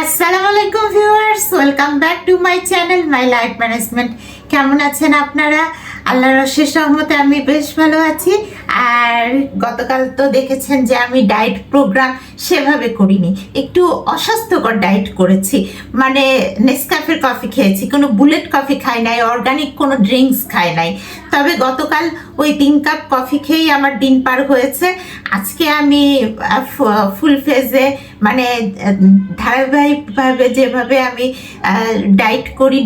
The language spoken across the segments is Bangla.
আসসালামু আলাইকুম viewers, welcome back to my channel my life management. কেমন আছেন আপনারা? আল্লাহর অশেষ রহমতে আমি বেশ ভালো আছি। আর গতকাল তো দেখেছেন যে আমি ডায়েট প্রোগ্রাম সেভাবে করিনি, একটু অস্বাস্থ্যকর ডায়েট করেছি। মানে নেসক্যাফের কফি খেয়েছি, কোনো বুলেট কফি খাই নাই, অর্গানিক কোনো ড্রিঙ্কস খাই নাই। তবে গতকাল ওই 3 কাপ কফি খেয়েই আমার দিন পার হয়েছে। আজকে আমি ফুল ফেজে মানে ধারাবাহিকভাবে যেভাবে আমি ডায়েট করি,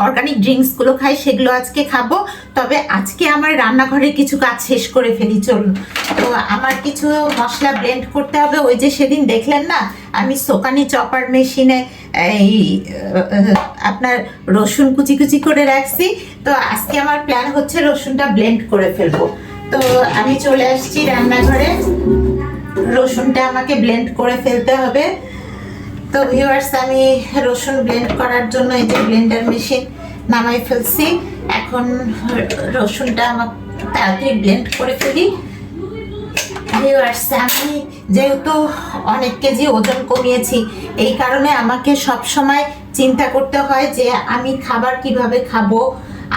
অর্গানিক ড্রিঙ্কসগুলো খাই, সেগুলো আজকে খাবো। তবে আজকে আমার রান্নাঘরে কিছু কাজ শেষ করে ফেলি, চলুন। তো আমার কিছু মশলা ব্লেন্ড করতে হবে। ওই যে সেদিন দেখলেন না, আমি সোকানি চপার মেশিনে এই আপনার রসুন কুচি কুচি করে রাখছি। তো আজকে আমার প্ল্যান হচ্ছে রসুনটা ব্লেন্ড করে ফেলবো। তো আমি চলে আসছি রান্নাঘরে, রসুনটা আমাকে ব্লেন্ড করে ফেলতে হবে। তো ভিউয়ার্স, আমি রসুন ব্লেন্ড করার জন্য এই যে ব্লেন্ডার মেশিন নামাই ফেলছি। এখন রসুনটা আমার তাড়াতাড়ি ব্লেন্ড করে ফেলি। ভিউয়ার্স, আমি যেহেতু অনেক কেজি ওজন কমিয়েছি, এই কারণে আমাকে সব সময় চিন্তা করতে হয় যে আমি খাবার কিভাবে খাবো,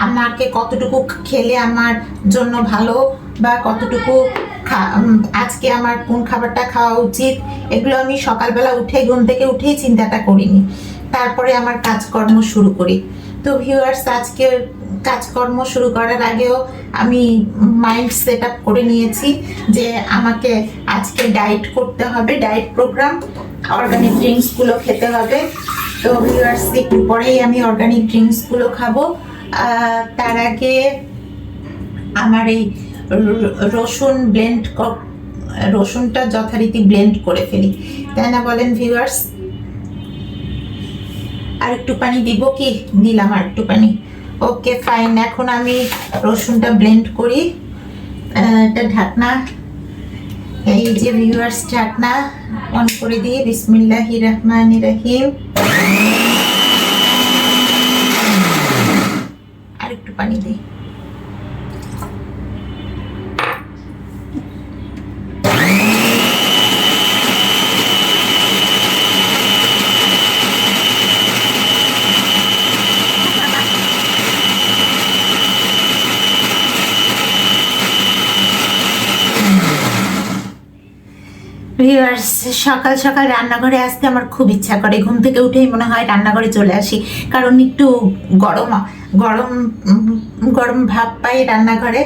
আমাকে কতটুকু খেলে আমার জন্য ভালো, বা কতটুকু আজকে আমার কোন খাবারটা খাওয়া উচিত। এগুলো আমি সকালবেলা উঠে ঘুম থেকে উঠেই চিন্তাটা করিনি, তারপরে আমার কাজকর্ম শুরু করি। তো ভিউয়ার্স, আজকে কাজকর্ম শুরু করার আগেও আমি মাইন্ড সেট আপ করে নিয়েছি যে আমাকে আজকে ডায়েট করতে হবে, ডায়েট প্রোগ্রাম, অর্গানিক ড্রিঙ্কসগুলো খেতে হবে। তো ভিউয়ার্স, একটু পরেই আমি অর্গানিক ড্রিঙ্কসগুলো খাবো। তার আগে আমার এই রসুনটা যথারীতি ব্লেন্ড করে ফেলি, তাই না বলেন ভিউয়ার্স? আর একটু পানি দিব কি? দিলাম আর একটু পানি। ওকে ফাইন, এখন আমি রসুনটা ব্লেন্ড করি। এটা ঢাকনা, এই যে ভিউয়ার্স, ঢাকনা অন করে দিয়ে বিসমিল্লাহির রহমানির রহিম। আর একটু পানি দিই। ভিউয়ার্স, সকাল সকাল রান্নাঘরে আসতে আমার খুব ইচ্ছা করে। ঘুম থেকে উঠেই মনে হয় রান্নাঘরে চলে আসি, কারণ একটু গরম গরম গরম ভাব পাই রান্নাঘরে।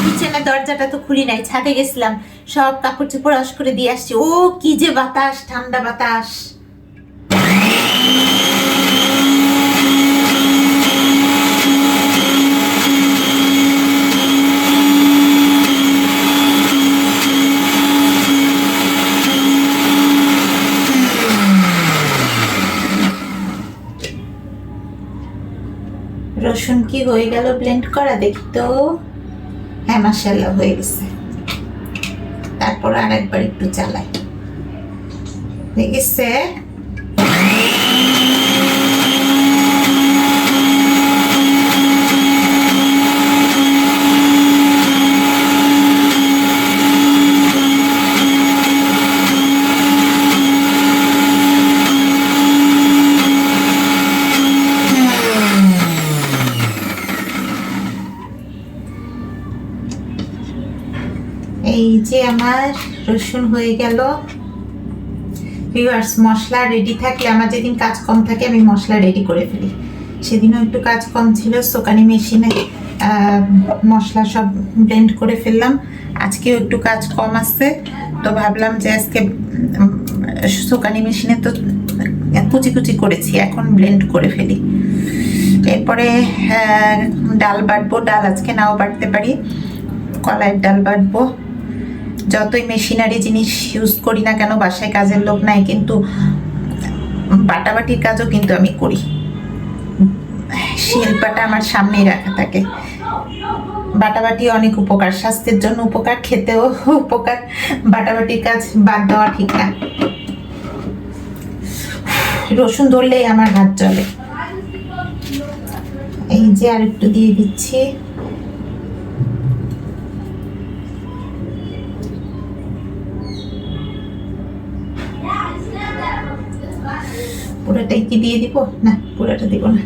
কিচেনের দরজাটা তো খুলি নাই, ছাদে গেছিলাম, সব কাপড় চোপড় ওয়াশ করে দিয়ে আসছি। ও কি যে বাতাস, ঠান্ডা বাতাস! রসুন কি হয়ে গেল ব্লেন্ড করা? দেখি তো। হ্যাঁ, মাশাআল্লাহ হয়ে গেছে। তারপর আর একবার একটু চালাই, দেখেছে। এই যে আমার রসুন হয়ে গেল। ভিউয়ার্স, মশলা রেডি থাকলে, আমার যেদিন কাজ কম থাকে আমি মশলা রেডি করে ফেলি। সেদিনও একটু কাজ কম ছিল, সোকানি মেশিনে মশলা সব ব্লেন্ড করে ফেললাম। আজকেও একটু কাজ কম আসছে, তো ভাবলাম যে আজকে সোকানি মেশিনে তো কুচি কুচি করেছি, এখন ব্লেন্ড করে ফেলি। এরপরে ডাল বাটবো। ডাল আজকে নাও বাটতে পারি, কলাইয়ের ডাল বাটবো। যতই মেশিনারি জিনিস ইউজ করি না কেন, বাসায় কাজের লোক নাই, কিন্তু বাটাবাটির কাজও কিন্তু আমি করি। শিলপাটা আমার সামনেই রাখা থাকে। বাটাবাটি অনেক উপকার, স্বাস্থ্যের জন্য উপকার, খেতেও উপকার। বাটাবাটির কাজ বাদ দেওয়া ঠিক না। রসুন ধরলেই আমার হাত চলে। এই যে আর একটু দিয়ে দিচ্ছি। পুরোটাই কি দিয়ে দিব? না, পুরোটা দিব না।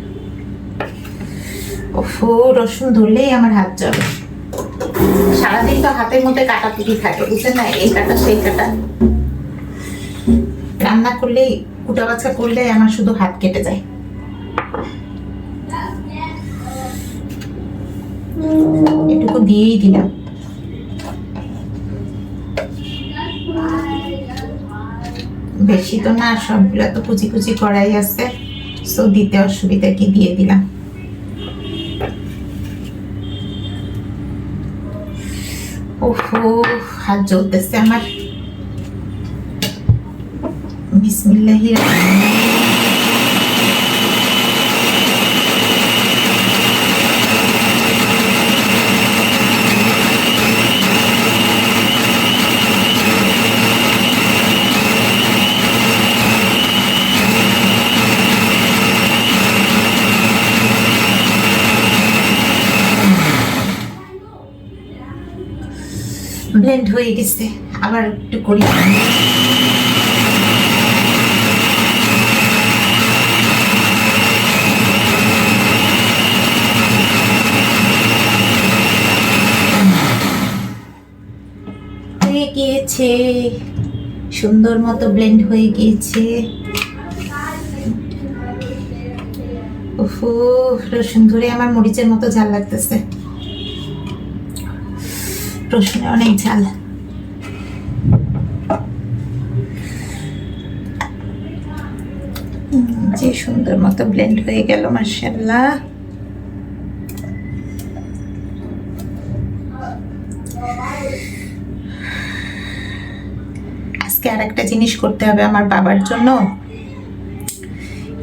ওফো, রসুন ধরলেই আমার হাত জ্বলে। সারাদিন তো হাতের মধ্যে কাটাকুটি থাকে, বুঝছেন না, এই কাটা সেই কাটা। রান্না করলেই, কুটা বাছা করলে আমার শুধু হাত কেটে যায়। এটুকু দিয়েই দিলাম। বেশি তো না, সবগুলা তো কুচি কুচি করাই আছে, সো দিতে অসুবিধা কি, দিয়ে দিলাম। ওহো, হাত জ্বলতেছে আমার। বিসমিল্লাহির ব্লেন্ড হয়ে গেছে, আবার একটু করি। হয়ে গিয়েছে, সুন্দর মতো ব্লেন্ড হয়ে গিয়েছে। ওহো, রসুন ধরে আমার মরিচের মতো ঝাল লাগতেছে। রসুনে অনেক ঝাল। যে সুন্দর মতো ব্লেন্ড হয়ে গেল, মাশাআল্লাহ। আজকে আর একটা জিনিস করতে হবে, আমার বাবার জন্য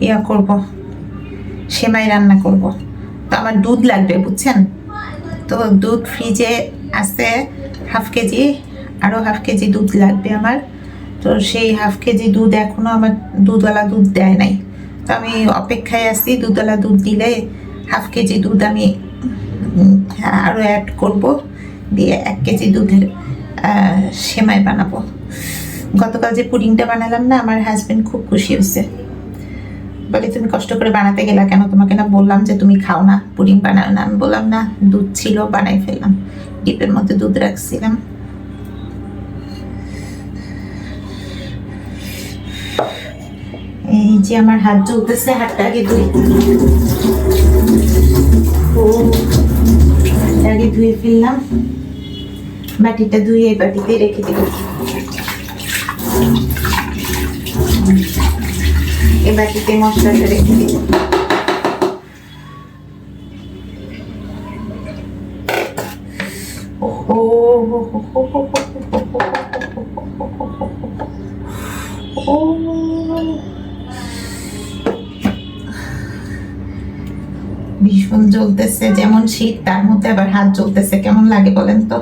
ইয়া করব, সেমাই রান্না করব। তো আমার দুধ লাগবে, বুঝছেন তো। দুধ ফ্রিজে আছে হাফ কেজি, আরও হাফ কেজি দুধ লাগবে আমার। তো সেই হাফ কেজি দুধ এখনো আমার দুধওয়ালা দুধ দেয় নাই, তো আমি অপেক্ষায় আছি। দুধওয়ালা দুধ দিলে হাফ কেজি দুধ আমি আরও অ্যাড করব, দিয়ে 1 কেজি দুধের সেমাই বানাবো। গতকাল যে পুডিংটা বানালাম না, আমার হাজবেন্ড খুব খুশি হয়েছে, বলে তুমি কষ্ট করে বানাতে গেলা কেন, তোমাকে না বললাম যে তুমি খাও না, পুডিং বানাও না। আমি বললাম না, দুধ ছিল বানাই ফেললাম, ডিপের মধ্যে দুধ রাখছিলাম। এই যে আমার হাত জ্বলতেছে, হাতটা আগে ধুই। আগে ধুয়ে ফেললাম, বাটিটা ধুয়ে এই বাটিতে রেখে দিলাম। এই বাটিতে মশলাটা রেখে দিব। ভীষণ জ্বলতেছে, যেমন শীত তার মধ্যে আবার হাত জ্বলতেছে, কেমন লাগে বলেন তো।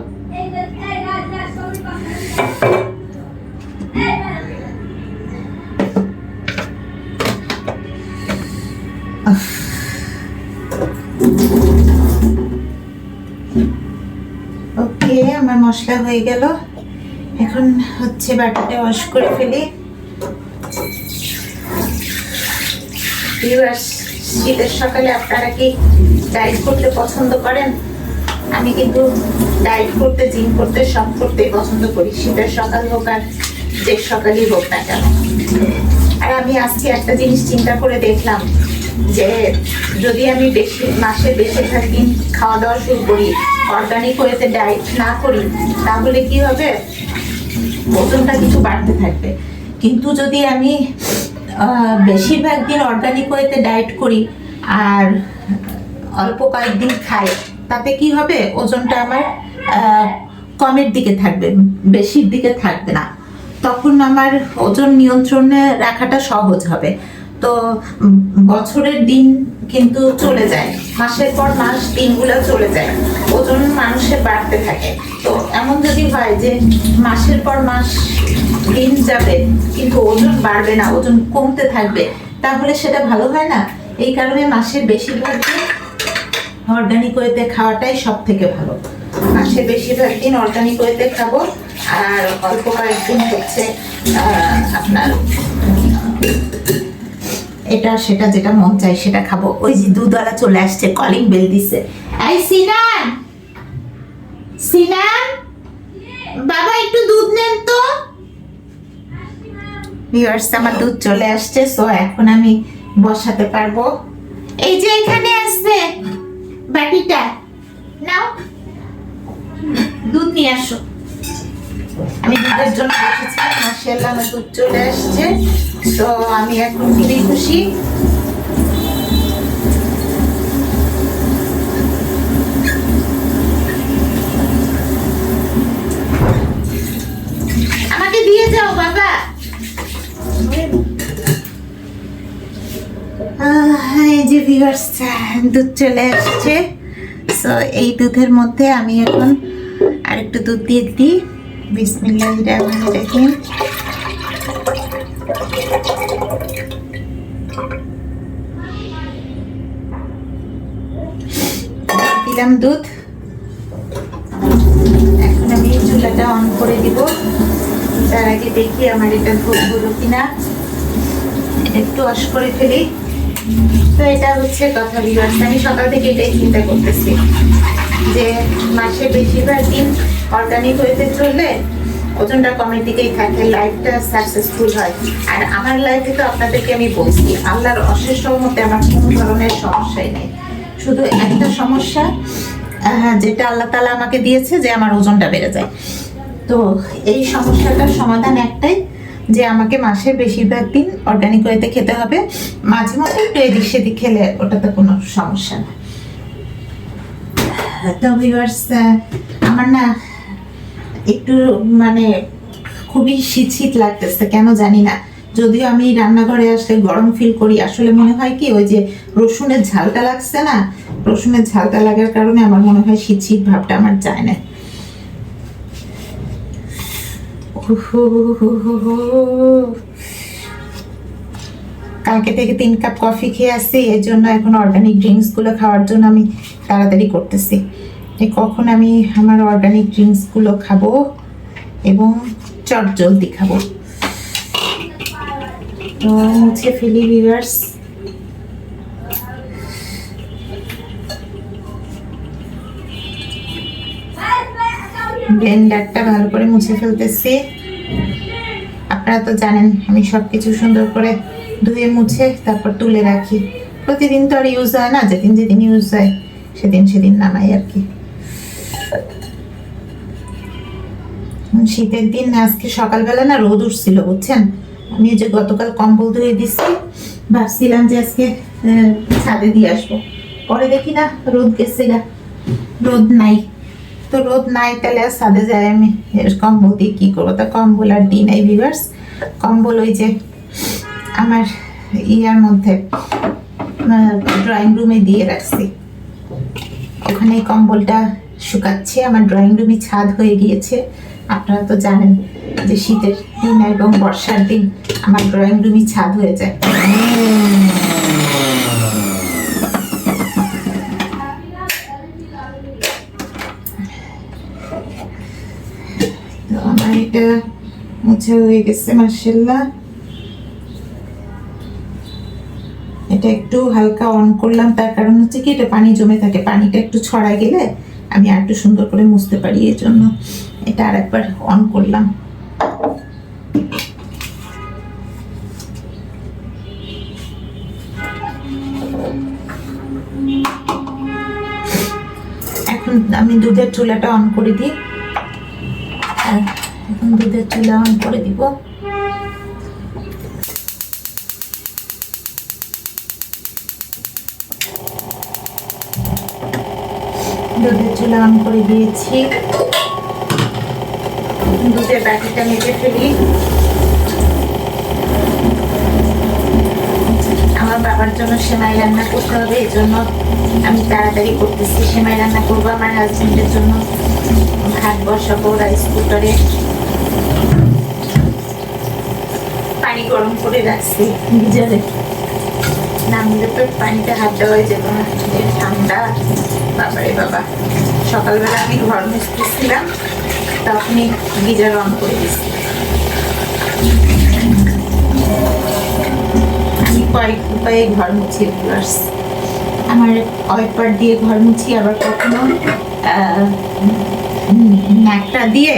ওকে, আমার মশলা হয়ে গেল। এখন হচ্ছে বাটিটা ওয়াশ করে ফেলি। শীতের সকালে আপনারা কি ডায়েট করতে পছন্দ করেন? আমি কিন্তু ডায়েট করতে, জিম করতে, সব করতেই পছন্দ করি, শীতের সকাল হোক আর যে সকালই হোক না কেন। আর আমি আজকে একটা জিনিস চিন্তা করে দেখলাম যে যদি আমি মাসে বেশিরভাগ দিন খাওয়া দাওয়া শুরু করি, অর্গানিক ওয়েতে ডায়েট না করি, তাহলে কি হবে, ওজনটা কিছু বাড়তে থাকবে। কিন্তু যদি আমি বেশিরভাগ দিন অর্গানিক ওয়েতে ডায়েট করি আর অল্প কয়েকদিন খাই, তাতে কি হবে, ওজনটা আমার কমের দিকে থাকবে, বেশির দিকে থাকবে না। তখন আমার ওজন নিয়ন্ত্রণে রাখাটা সহজ হবে। তো বছরের দিন কিন্তু চলে যায়, মাসের পর মাস দিনগুলো চলে যায়, ওজন মানুষের বাড়তে থাকে। তো এমন যদি হয় যে মাসের পর মাস দিন যাবে কিন্তু ওজন বাড়বে না, ওজন কমতে থাকবে, তাহলে সেটা ভালো হয় না। এই কারণে মাসের বেশিরভাগ দিন অর্গানিক ওয়েতে খাওয়াটাই সব থেকে ভালো। মাসে বেশিরভাগ দিন অর্গানিক ওয়েতে খাবো, আর অল্প কয়েকদিন হচ্ছে আপনার এটা সেটা যেটা মন চাই সেটা খাবো। ওই যে দুধওয়ালা চলে আসছে, কলিং বেল দিছে। এই সিনান, সিনান বাবা একটু দুধ নেন তো। ভিউয়ার্স আমার দুধ চলে আসছে, সো এখন আমি বসাতে পারবো। এই যে এখানে আসবে বাটিটা, নাও দুধ নিয়ে আসো। আমি দুধের জন্য বসেছিলাম, মাশাআল্লাহ আমার দুধ চলে আসছে, তো আমি এখন খুবই খুশি। আমাকে দিয়ে যাও বাবা। এই যে ভিউয়ার্স দুধ চলে আসছে, সো এই দুধের মধ্যে আমি এখন আরেকটু দুধ দিয়ে দিই। বিসমিল্লাহির রহমানির রহিম। দিলাম দুধ, এখন আমি চুলাটা অন করে দিব। তার আগে দেখি আমার এটা দুধ হলো কিনা, একটু ওয়াশ করে ফেলি। তো এটা হচ্ছে কথা ভিউয়ার্স, আমি সকাল থেকে এটাই চিন্তা করতেছি যে মাসে বেশিরভাগ দিন অর্গানিক হইতে চললে ওজনটা কমের দিকেই থাকে, লাইফটা সাকসেসফুল হয়। আর আমার লাইফে তো আপনাদেরকে আমি বলছি আল্লাহর অশেষ রহমতে আমার কোনো ধরনের সমস্যাই নেই। শুধু একটা সমস্যা যেটা আল্লাহ তাআলা আমাকে দিয়েছে, যে আমার ওজনটা বেড়ে যায়। তো এই সমস্যাটার সমাধান একটাই, যে আমাকে মাসের বেশিরভাগ দিন অর্গানিক ওয়েতে খেতে হবে। মাঝে মধ্যে একটু এদিক সেদিক খেলে ওটাতে কোনো সমস্যা না। তো ভিউয়ার্স আমার না একটু মানে খুবই শীত শীত লাগতেছে, কেন জানি না। যদিও আমি রান্নাঘরে আসলে গরম ফিল করি, আসলে মনে হয় কি ওই যে রসুনের ঝালটা লাগছে না, রসুনের ঝালটা লাগার কারণে আমার মনে হয় শীত শীত ভাবটা আমার যায় না। কালকে থেকে 3 কাপ কফি খেয়ে আসছি, এর জন্য এখন অর্গানিক ড্রিঙ্কস গুলো খাওয়ার জন্য আমি তাড়াতাড়ি করতেছি। কখন আমি আমার অর্গানিক ড্রিঙ্কস গুলো খাবো এবং চট জলদি খাবো। তো মুছে ফেলি ভিউয়ার্স। ব্লেন্ডারটা ভালো করে মুছে ফেলতেছি। আপনারা তো জানেন আমি সবকিছু সুন্দর করে ধুয়ে মুছে তারপর তুলে রাখি। প্রতিদিন তো আর ইউজ হয় না, যেদিন যেদিন ইউজ হয় সেদিন সেদিন নামাই আর কি। শীতের দিন আজকে সকালবেলা না রোদ উঠছিল বুঝছেন, আমি যে গতকাল কম্বল ধুয়ে দিচ্ছি, ভাবছিলাম যে আজকে ছাদে দিয়ে আসবো, পরে দেখি না রোদ গেছে গা, রোদ নাই। তো রোদ নাই তাহলে আর ছাদে যাই আমি কম্বল দিয়ে কি করবো? তা কম্বল আর দিই নাই ভিউয়ার্স। কম্বল ওই যে আমার ইয়ার মধ্যে ড্রয়িং রুমে দিয়ে রাখছি, ওখানে কম্বলটা শুকাচ্ছে। আমার ড্রয়িং রুমে ছাদ হয়ে গিয়েছে। আপনারা তো জানেন যে শীতের দিন এবং বর্ষার দিন আমার ড্রয়িং রুমে ছাদ হয়ে যায়। আমার এটা মুছে হয়ে গেছে মাশাআল্লাহ। এটা একটু হালকা অন করলাম, তার কারণ হচ্ছে কি এটা পানি জমে থাকে, পানিটা একটু ছড়ায় গেলে আমি আর একটু সুন্দর করে মুছতে পারি, এই জন্য এটা আর একবার অন করলাম। এখন আমি দুধের চুলাটা অন করে দিই। এখন দুধের চুলা অন করে দিব। দুধের চুলা অন করে দিয়েছি। দুধের বাটিটা মেপে ফেলি। আমার বাবার জন্য সেমাই রান্না করতে হবে, এই জন্য আমি তাড়াতাড়ি করতেছি। সেমাই রান্না করবো আমার হাজবেন্ডের জন্য, ভাত বসাবো রাইস কুকারে। পানি গরম করে রাখছি গিজারে, নামলে তো পানিতে হাত দেওয়াই যেত না, ঠান্ডা। বাবারে বাবা, সকালবেলা আমি ঘর মুছতেছিলাম তখনই গিজার অন করে দিচ্ছি। আমি আমি কয়েক উপায়ে ঘর মুছি ভিউয়ার্স। আমার ওয়াইপার দিয়ে ঘর মুছি, আবার কখনো ন্যাকটা দিয়ে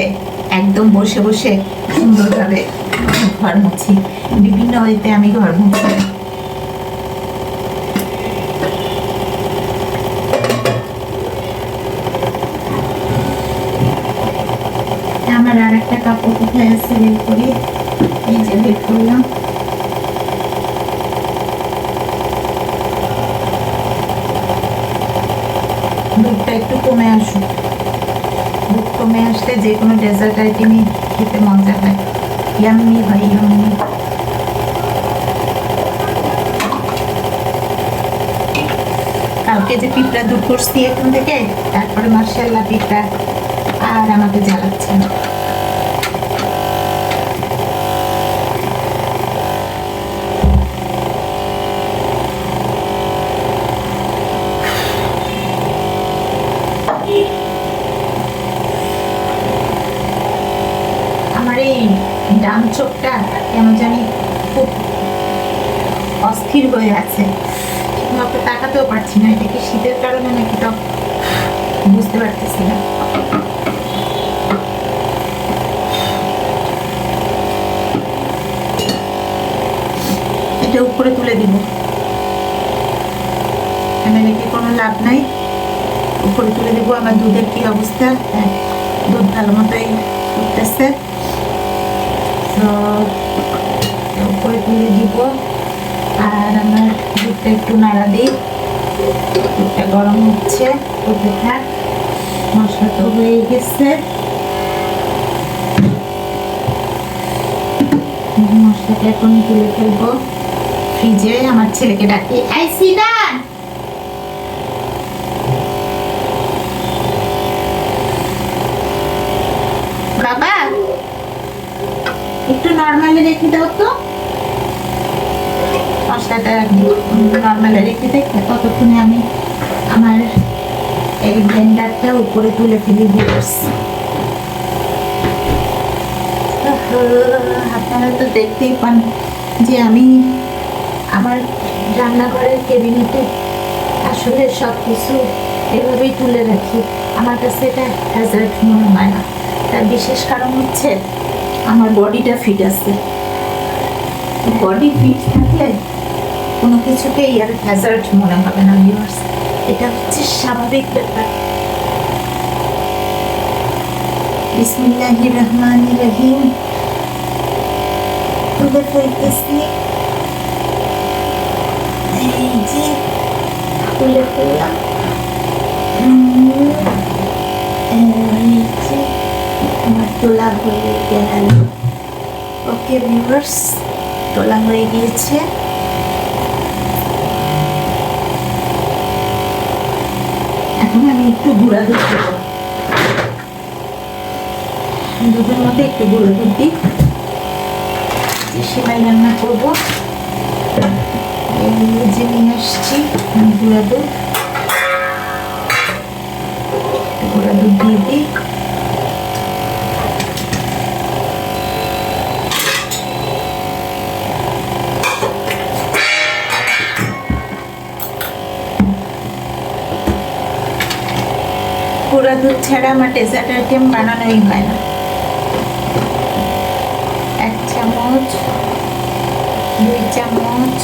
একদম বসে বসে সুন্দরভাবে ঘর মুছি। বিভিন্ন ওয়েতে আমি ঘর মুছি। আমার আর একটা কাপড় কোথায় আছে বের করি, এই যে বের করলাম। দুধটা একটু কমে আসুক, দুধ কমে আসলে যে কোনো ডেজার্ট আইটেমই খেতে মজা হয়, ইয়াম্মি হয় ইয়াম্মি। কালকে যে পিঁপড়া দূর করছি এখান থেকে, তারপরে মার্শাল্লাহ পিঁপড়া আর আমাকে জ্বালাচ্ছে না। আমার এই ডান চোখটা কেমন জানি খুব অস্থির হয়ে আছে, ঠিকমতো তাকাতেও পারছি না। এটা কি শীতের কারণে নাকি তো বুঝতে পারতেছি না। এটা উপরে তুলে দিব, এখানে রেখে কোনো লাভ নাই। উপরে তুলে দিব। আমার দুধের কি অবস্থা? হ্যাঁ, দুধ ভালো মতোই উঠতেছে, তো উপরে তুলে দিব। আর আমার দুধটা একটু নাড়া দিই, দুধটা গরম হচ্ছে, হতে থাক। মশলা তো হয়ে গেছে, মশলাটা এখন তুলে ফেলবো ফ্রিজে। আমার ছেলেকে ডাকি, আইসি না বাবা, একটু নর্মালি রেখে দাও তো, মশলাটা নর্মালি রেখে দেখে ততক্ষণে আমি আমার এই ব্লেন্ডারটা উপরে তুলে ফেলে দিয়েছি। আপনারা তো দেখতেই পান যে আমি আমার রান্নাঘরের ক্যাবিনেটে আসলে সব কিছু এভাবেই তুলে রাখি। আমার কাছে এটা হ্যাজার্ড মনে হয় না। তার বিশেষ কারণ হচ্ছে আমার বডিটা ফিট আছে। বডি ফিট থাকলে কোনো কিছুকেই আর হ্যাজার্ড মনে হবে না ভিউয়ার্স, এটা হচ্ছে স্বাভাবিক ব্যাপার। বিসমিল্লাহির রহমানির রহিম। তুলে ফেলতেছি, এই যে তুলে ফেললাম। এই যে আমার তোলা হয়ে গেল। ওকে ভিউয়ার্স, তোলা হয়ে গিয়েছে। এখন আমি একটু গুঁড়া দুধ দেব, দুধের মধ্যে একটু গুঁড়ো দুধ দিই। সেমাই রান্না করবো, যে নিয়ে আসছি গুঁড়া দুধ, গুঁড়া দুধ দিয়ে দিই। গুঁড়া দুধ ছাড়া আমার ডেজার্ট আইটেম বানানোই হয় না। 1 চামচ, 2 চামচ,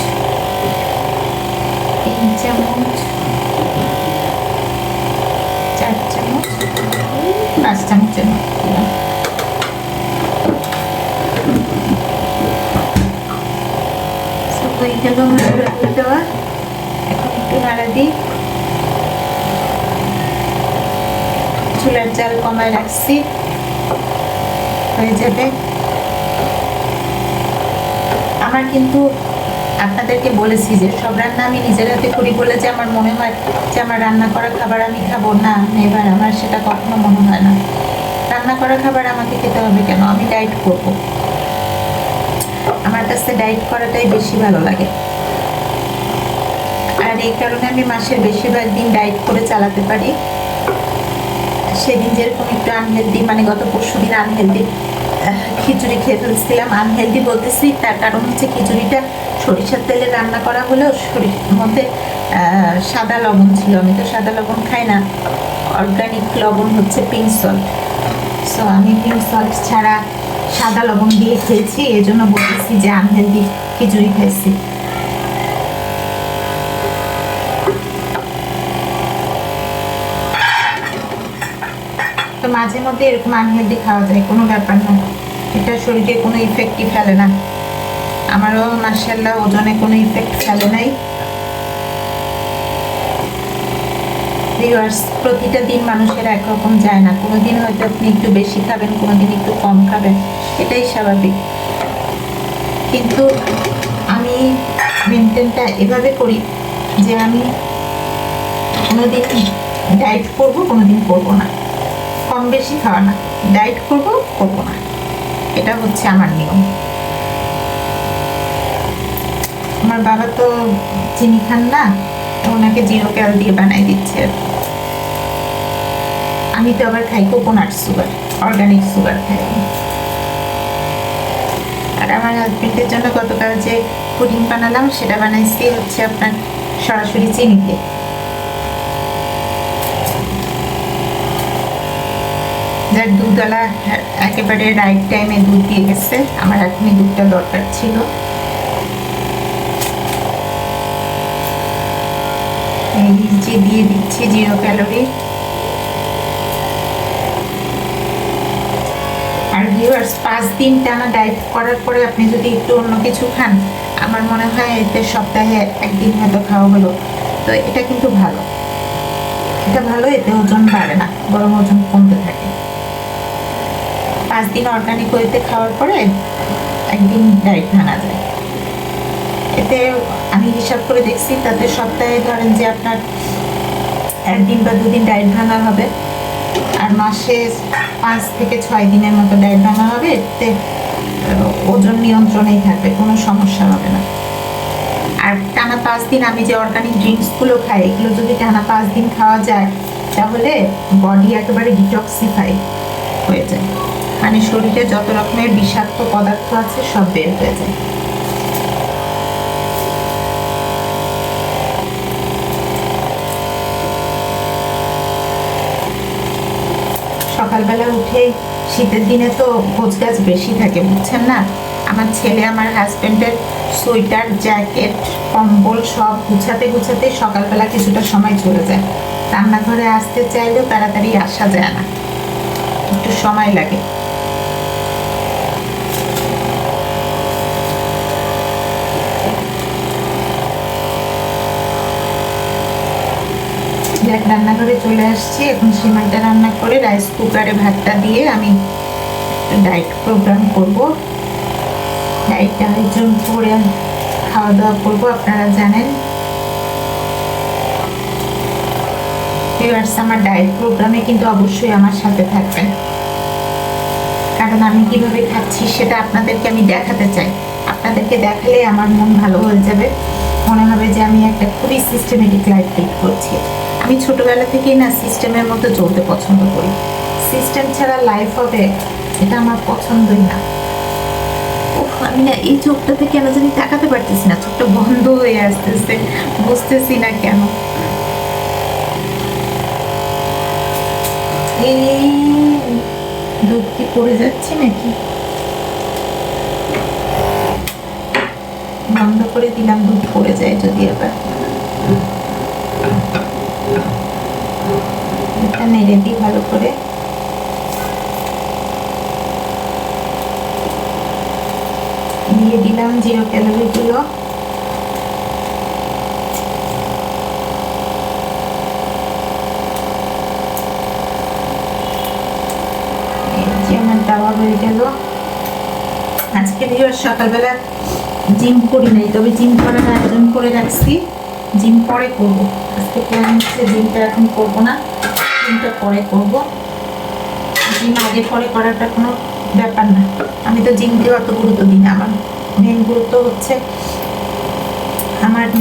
3 চামচ, 4 চামচ, 5 চামচের মতো দিলাম। হয়ে গেল আমার গুঁড়া দুধ দেওয়া। এখন একটু নাড়া দিই। চুলার জাল কমায় রাখছি, হয়ে যাবে। আমার কিন্তু আপনাদেরকে বলেছি যে সব রান্না আমি নিজের হাতে করি বলে যে আমার মনে হয় যে আমার রান্না করা খাবার আমি খাবো না, এবার আমার সেটা কখনো মনে হয় না। রান্না করা খাবার আমাকে খেতে হবে কেন? আমি ডায়েট করব, আমার কাছে ডায়েট করাটাই বেশি ভালো লাগে। আর এই কারণে আমি মাসের বেশিরভাগ দিন ডায়েট করে চালাতে পারি। সেদিন যেরকম একটু আনহেলদি, মানে গত পরশুদিন আনহেলদি খিচুড়ি খেয়ে ফেলছিলাম। আনহেলদি বলতেছি তার কারণ হচ্ছে খিচুড়িটা সরিষার তেলে রান্না করা হলেও সরিষার মধ্যে সাদা লবণ ছিল। আমি তো সাদা লবণ খাই না, অর্গানিক লবণ হচ্ছে পিঙ্ক সল্ট। সো আমি পিঙ্ক সল্ট ছাড়া সাদা লবণ দিয়ে খেয়েছি, এই জন্য বলতেছি যে আনহেলদি খিচুড়ি খাইছি। তো মাঝে মধ্যে এরকম আনহেলদি খাওয়া যায়, কোনো ব্যাপার না, এটা শরীরে কোনো ইফেক্টই ফেলে না। আমারও মাশাআল্লাহ ওজনে কোনো ইফেক্ট ফেলে নাই। ভিউয়ার্স, প্রতিটা দিন মানুষের একরকম যায় না, কোনো দিন হয়তো আপনি একটু বেশি খাবেন, কোনো দিন একটু কম খাবেন, এটাই স্বাভাবিক। কিন্তু আমি মেনটেনটা এভাবে করি যে আমি কোনোদিন ডায়েট করবো, কোনোদিন করবো না, কম বেশি খাওয়া না, ডায়েট করবো, করবো না, এটা হচ্ছে আমার নিয়ম। আমার বাবা তো চিনি খান না, ওনাকে জিরো ক্যাল দিয়ে বানাই দিচ্ছে। আমি তো আবার খাই কোকোনাট সুগার, অর্গানিক সুগার খাই আমি। আর আমার হাজবেন্ডের জন্য গতকাল যে পুডিং বানালাম সেটা বানাইছি হচ্ছে আপনার সরাসরি চিনিতে। যার দুধওয়ালা একেবারে রাইট টাইমে দুধ দিয়ে গেছে, আমার এখনই দুধটা দরকার ছিল। এই যে দিয়ে দিচ্ছি জিরো ক্যালোরি। আর ভিউয়ার্স, 5 দিন টানা ডায়েট করার পরে আপনি যদি একটু অন্য কিছু খান, আমার মনে হয় এতে সপ্তাহে 1 দিন হয়তো খাওয়া হলো, তো এটা কিন্তু ভালো, এটা ভালো, এতে ওজন বাড়ে না, বরং ওজন কমতে থাকে। 5 দিন অর্গানিক ওয়েতে খাওয়ার পরে 1 দিন ডায়েট ভাঙা যায়। এতে আমি হিসাব করে দেখছি, তাতে সপ্তাহে ধরেন যে আপনার 1 দিন বা 2 দিন ডায়েট ভাঙা হবে, আর মাসে 5 থেকে 6 দিনের মতো ডায়েট ভাঙা হবে। এতে ওজন নিয়ন্ত্রণেই থাকবে, কোনো সমস্যা হবে না। আর টানা 5 দিন আমি যে অর্গানিক ড্রিঙ্কসগুলো খাই, এগুলো যদি টানা 5 দিন খাওয়া যায়, তাহলে বডি একেবারে ডিটক্সিফাই হয়ে যায়, মানে শরীরে যত রকমের বিষাক্ত পদার্থ আছে সব বের হয়ে যায়। সকালবেলা উঠে, শীতের দিনে তো গোছগাছ বেশি থাকে, বুঝছেন না, আমার ছেলে আমার হাজবেন্ডের সোয়েটার, জ্যাকেট, কম্বল সব গুছাতে গুছাতে সকালবেলা কিছুটা সময় চলে যায়। রান্নাঘরে আসতে চাইলেও তাড়াতাড়ি আসা যায় না, একটু সময় লাগে। রান্নাঘরে চলে আসছি, এখন সিমাইটা রান্না করে রাইস কুকারে ভাতটা দিয়ে আমি ডায়েট প্রোগ্রাম করব। ডায়েটটা আয়োজন করে খাওয়া দাওয়া করবো, আপনারা জানেন। ভিউয়ার্স, আমার ডায়েট প্রোগ্রামে কিন্তু অবশ্যই আমার সাথে থাকবেন, কারণ আমি কিভাবে খাচ্ছি সেটা আপনাদেরকে আমি দেখাতে চাই। আপনাদেরকে দেখালে আমার মন ভালো হয়ে যাবে, মনে হবে যে আমি একটা খুবই সিস্টেমেটিক লাইফ লিড করছি। আমি ছোটবেলা থেকেই না সিস্টেমের মতো চলতে পছন্দ করি, সিস্টেম ছাড়া লাইফ হবে এটা আমার পছন্দই না। আমি না এই চোখটাতে কেন জানি তাকাতে পারতেছি না, চোখটা বন্ধ হয়ে আসতেছে, বুঝতেছি না কেন। এই দুধ কি পড়ে যাচ্ছে নাকি? বন্ধ করে দিলাম, দুধ পড়ে যায় যদি আবার। এটা নেড়ে দিই ভালো করে। দিয়ে দিলাম জিরো ক্যালোরি গুলো। আমার দেওয়া হয়ে গেল। আজকে ভিউয়ার্স সকালবেলা জিম করি নাই, তবে জিম করার আয়োজন করে রাখছি, জিম পরে করবো। আজকে প্ল্যান হচ্ছে জিমটা এখন করবো না, জিমটা পরে করবো। জিম আগে পরে করাটা কোনো ব্যাপার না, আমি তো জিমকে অত গুরুত্ব দিই না। আমার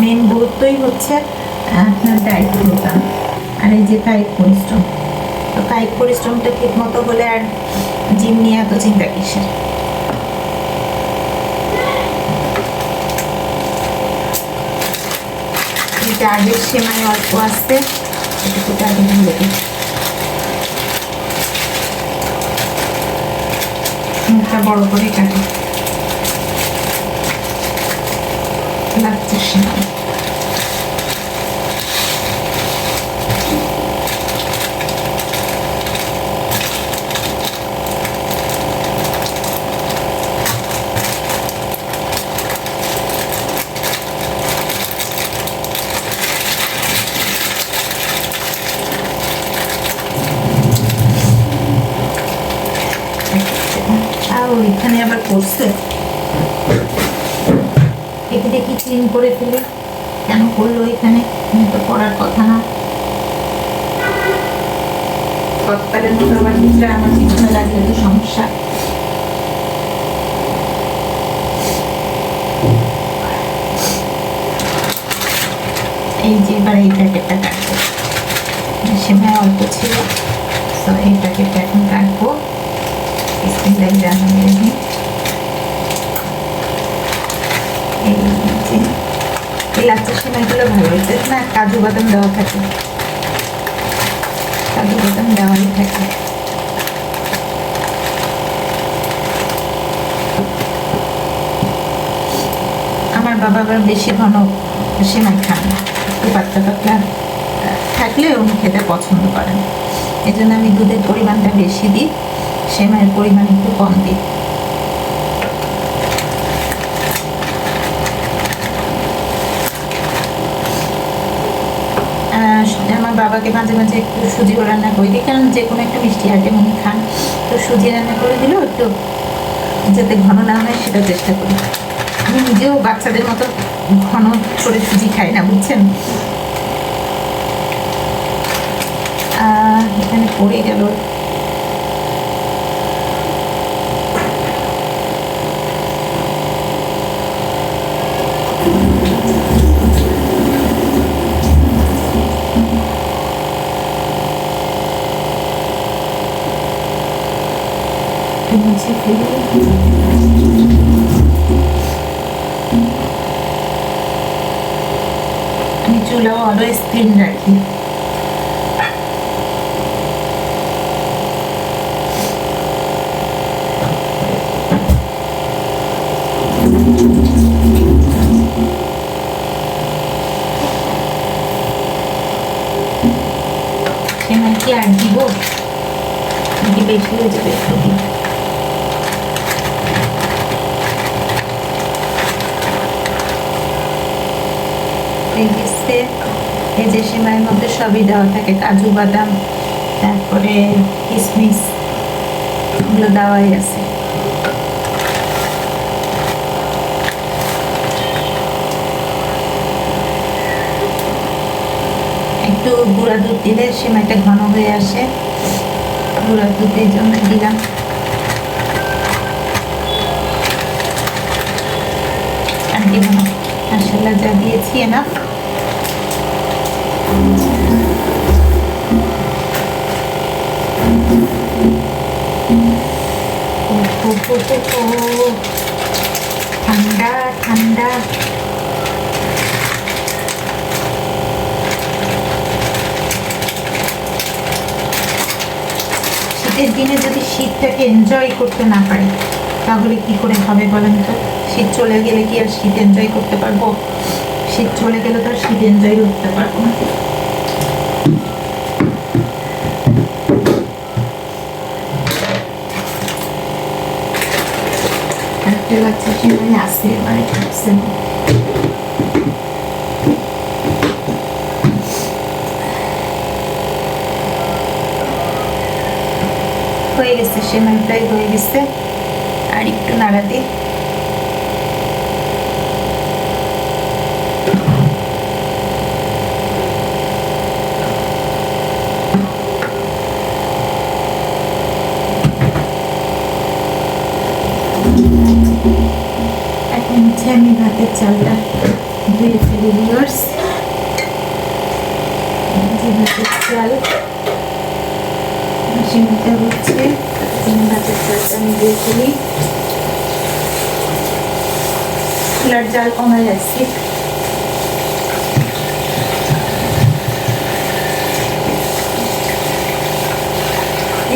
মেন গুরুত্বই হচ্ছে আপনার ডায়েট প্রোগ্রাম আর এই যে কায়িক পরিশ্রম। তো কায়িক পরিশ্রমটা ঠিক মতো হলে আর জিম নিয়ে এত চিন্তা কিসের। এটা আগের সেমাই অল্প আসছে, এটা আগে ঢেলে দিই। মুখটা বড় করে কাটি। লাচ্চার সেমাই এখানে আবার করছে, একে দেখি ক্লিন করে ফেলে। কেন করলো এখানে? তো করার কথা না। কতকালের মতো আবার ভিতরে আমার পিছনে লাগলে তো সমস্যা। এই যে এবার এই প্যাকেটটা কাটবো, সেমাই অল্প ছিল, তো এই প্যাকেটটা এখন কাটবো। এই লাচ্চার সেমাইগুলো ভালো হয়েছে না, কাজু বাদাম দেওয়া থাকে, কাজু বাদাম দেওয়াই থাকে। আমার বাবা আবার বেশি ঘন সেমাই খান না, একটু পাতলা পাতলা থাকলে উনি খেতে পছন্দ করেন। এই জন্য আমি দুধের পরিমাণটা বেশি দিই, সেমাইয়ের পরিমাণ একটু কম দিই। আমার বাবাকে মাঝে মাঝে একটু সুজিও রান্না করে দিই, কারণ যে কোনো একটা মিষ্টি আইটেম উনি খান, তো সুজি রান্না করে দিলেও একটু যাতে ঘন না হয় সেটা চেষ্টা করি। আমি নিজেও বাচ্চাদের মতো ঘন করে সুজি খাই না, বুঝছেন। এখানে পড়ে গেল, মুছে ফেলে। আমি চুলা অলওয়েজ ক্লিন রাখি। সেমাই কি আর দিব নাকি বেশি হয়ে যাবে? একটু দিই। এই যে সেমাইয়ের মধ্যে সবই দেওয়া থাকে, কাজু বাদাম, তারপরে কিশমিশ, এগুলো দেওয়াই আছে। একটু গুঁড়া দুধ দিলে সেমাইটা ঘন হয়ে আসে, গুঁড়া দুধের জন্য দিলাম। আর দিব না, মাশাআল্লাহ যা দিয়েছি এনাফ। ঠান্ডা ঠান্ডা। শীতের দিনে যদি শীতটাকে এনজয় করতে না পারি তাহলে কি করে হবে বলেন তো? শীত চলে গেলে কি আর শীত এনজয় করতে পারবো? শীত চলে গেলে তো আর শীত এনজয় করতে পারবো না। লাচ্চার সেমাই আছে মানে থাকছে না। হয়ে গেছে, সেমাই প্রায় হয়ে গেছে, আর একটু নাড়া দিই। এখন হচ্ছে আমি ভাতের চালটা ধুয়ে ফেলি ভিউয়ার্স। যে ভাতের চাল সিমটা হচ্ছে, ভাতের চালটা আমি ধুয়ে ফেলি। চুলার জাল কমায় যাচ্ছি।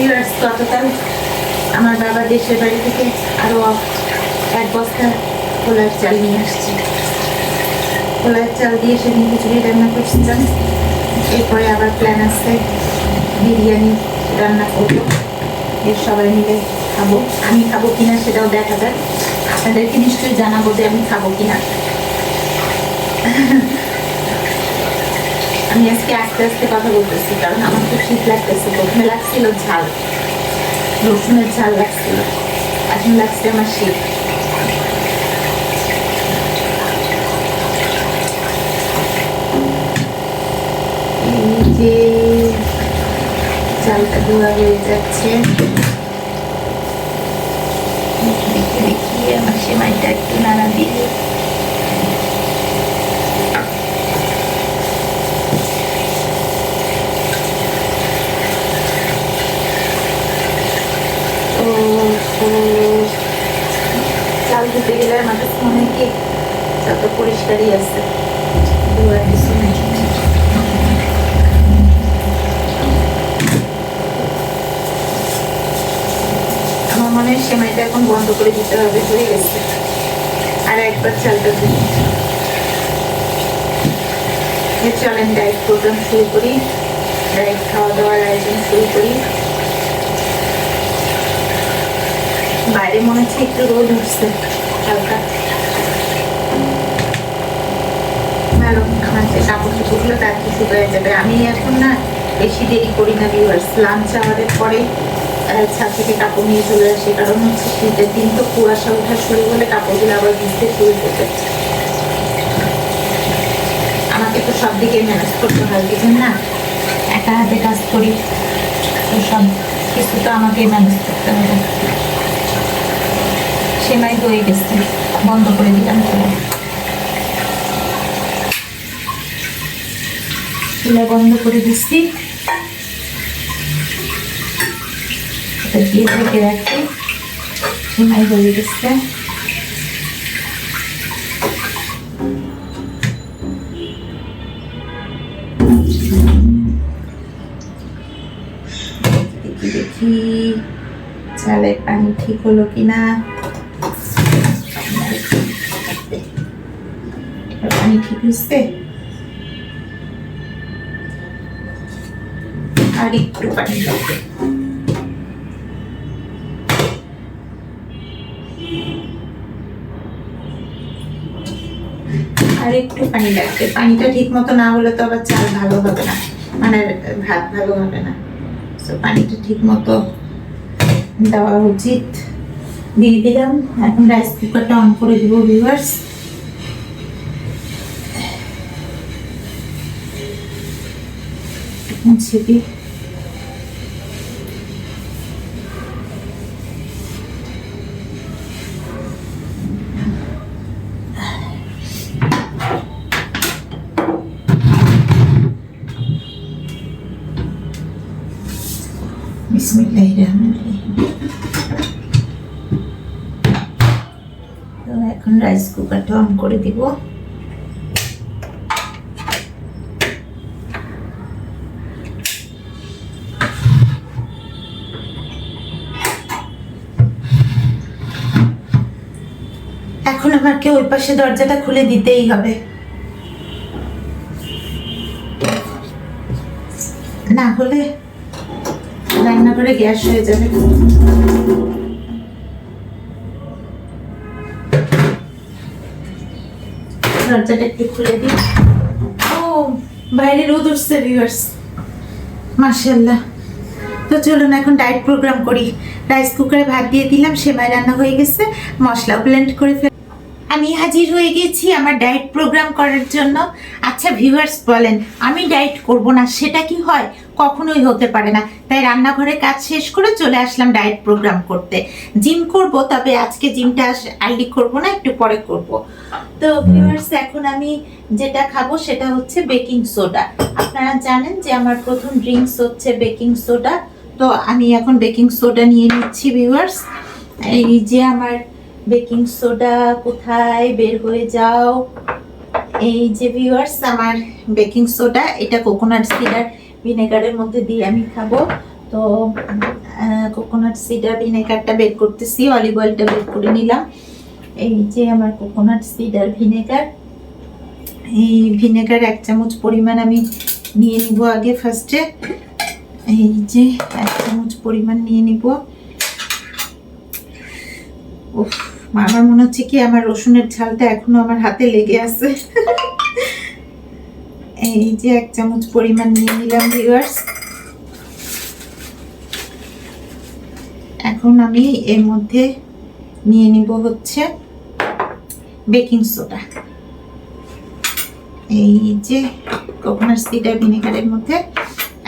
ভিউয়ার্স, গতকাল আমার বাবা দেশের বাড়ি থেকে আরো 1 বস্তা পোলার চাল নিয়ে আসছে। পোলার চাল দিয়ে সেদিন খিচুড়ি রান্না করছিলাম। এরপরে আবার প্ল্যান আছে বিরিয়ানি রান্না করবো, এর সবাই মিলে খাবো। আমি খাবো কিনা সেটাও দেখা যাক, আপনাদেরকে নিশ্চয়ই জানাবো যে আমি খাবো কিনা। আমি আজকে আস্তে আস্তে কথা বলতেছি কারণ আমার খুব শীত লাগতেছে। প্রথমে লাগছিল ঝাল, রসুনের ঝাল লাগছিল, এখন লাগছে আমার শীত। এই যে চালটা ধোয়া হয়ে যাচ্ছে, দেখি আমার সেমাইটা একটু নাড়া দিয়ে চাল ধুতে গেলে আমার কাছে মনে হয় কি যত পরিষ্কারই আছে, ধোয়ার কিছু নেই। আমার মনে হয় সেমাইটা এখন বন্ধ করে দিতে হবে, হয়ে গেছে। আর একবার চালটা ধুই। চলেন ডায়েট প্রোগ্রাম শুরু করি, ডায়েট খাওয়া দাওয়ার আয়োজন শুরু করি। বাইরে মনে হচ্ছে একটু রোদ উঠছে হালকা ভালো। আমার যে কাপড় চোপড়গুলো তাড়াতাড়ি শুকিয়ে যাবে। আমি এখন না বেশি দেরি করি না ভিউয়ার্স, লাঞ্চ আওয়ারের পরে ছাদ থেকে কাপড় নিয়ে চলে আসি। কারণ হচ্ছে শীতের দিন তো কুয়াশা ওঠা শুরু হলে কাপড়গুলো আবার ভিজতে শুরু করবে। আমাকে তো সব দিকে ম্যানেজ করতে হয়, বুঝলেন না, একা হাতে কাজ করি তো সব কিছু তো আমাকে ম্যানেজ করতে হবে। সেমাই হয়ে গেছে, বন্ধ করে দিলাম। চুলা বন্ধ করে দিচ্ছি, দিয়ে ঢেকে রাখি। সেমাই হয়ে গেছে। দেখি চালের পানি ঠিক হলো কিনা। পানি ঠিক হচ্ছে, আর একটু পানি লাগবে। আর একটু পানি লাগবে। পানিটা ঠিক মতো না হলে তো আবার চাল ভালো হবে না, মানে ভাত ভালো হবে না। তো পানিটা ঠিক মতো দেওয়া উচিত। দিয়ে দিলাম। এখন রাইস কুকারটা অন করে দিব ভিউয়ার্স। ছিপি বিসমিল্লাহির রহমানির রহিম। তো এখন রাইস কুকারটা অন করে দিব। এখন আমাকে ওই পাশে দরজাটা খুলে দিতেই হবে, না হলে রান্নাঘরে গ্যাস হয়ে যাবে। দরজাটা একটু খুলে দিই। ও বাইরে রোদ উঠছে ভিউয়ার্স, মাশাআল্লাহ। তো চলুন এখন ডায়েট প্রোগ্রাম করি। রাইস কুকারে ভাত দিয়ে দিলাম, সেমাই রান্না হয়ে গেছে, মশলা ব্লেন্ড করে আমি হাজির হয়ে গেছি আমার ডায়েট প্রোগ্রাম করার জন্য। আচ্ছা ভিউয়ার্স বলেন, আমি ডায়েট করব না সেটা কি হয়? কখনোই হতে পারে না। তাই রান্নাঘরে কাজ শেষ করে চলে আসলাম ডায়েট প্রোগ্রাম করতে। জিম করব, তবে আজকে জিমটা আর্লি করব না, একটু পরে করব। তো ভিউয়ার্স এখন আমি যেটা খাবো সেটা হচ্ছে বেকিং সোডা। আপনারা জানেন যে আমার প্রথম ড্রিঙ্কস হচ্ছে বেকিং সোডা। তো আমি এখন বেকিং সোডা নিয়ে নিচ্ছি ভিউয়ার্স। এই যে আমার বেকিং সোডা, কোথায় বের হয়ে যাও। এই যে ভিউয়ার্স আমার বেকিং সোডা, এটা কোকোনাট সিডার ভিনেগারের মধ্যে দিয়ে আমি খাবো। তো কোকোনাট সিডার ভিনেগারটা বের করতেছি, অলিভ অয়েলটা বের করে নিলাম। এই যে আমার কোকোনাট সিডার ভিনেগার, এই ভিনেগার 1 চামচ পরিমাণ আমি নিয়ে নিব আগে ফার্স্টে। এই যে 1 চামচ পরিমাণ নিয়ে নিব। উফ, আমার মনে হচ্ছে কি আমার রসুনের ঝালটা এখনো আমার হাতে লেগে আছে। এই যে 1 চামচ পরিমাণ নিয়ে নিলাম ভিউয়ার্স। এখন আমি এর মধ্যে নিয়ে নিব হচ্ছে বেকিং সোডা। এই যে কোকোনাট সিডার ভিনেগারের মধ্যে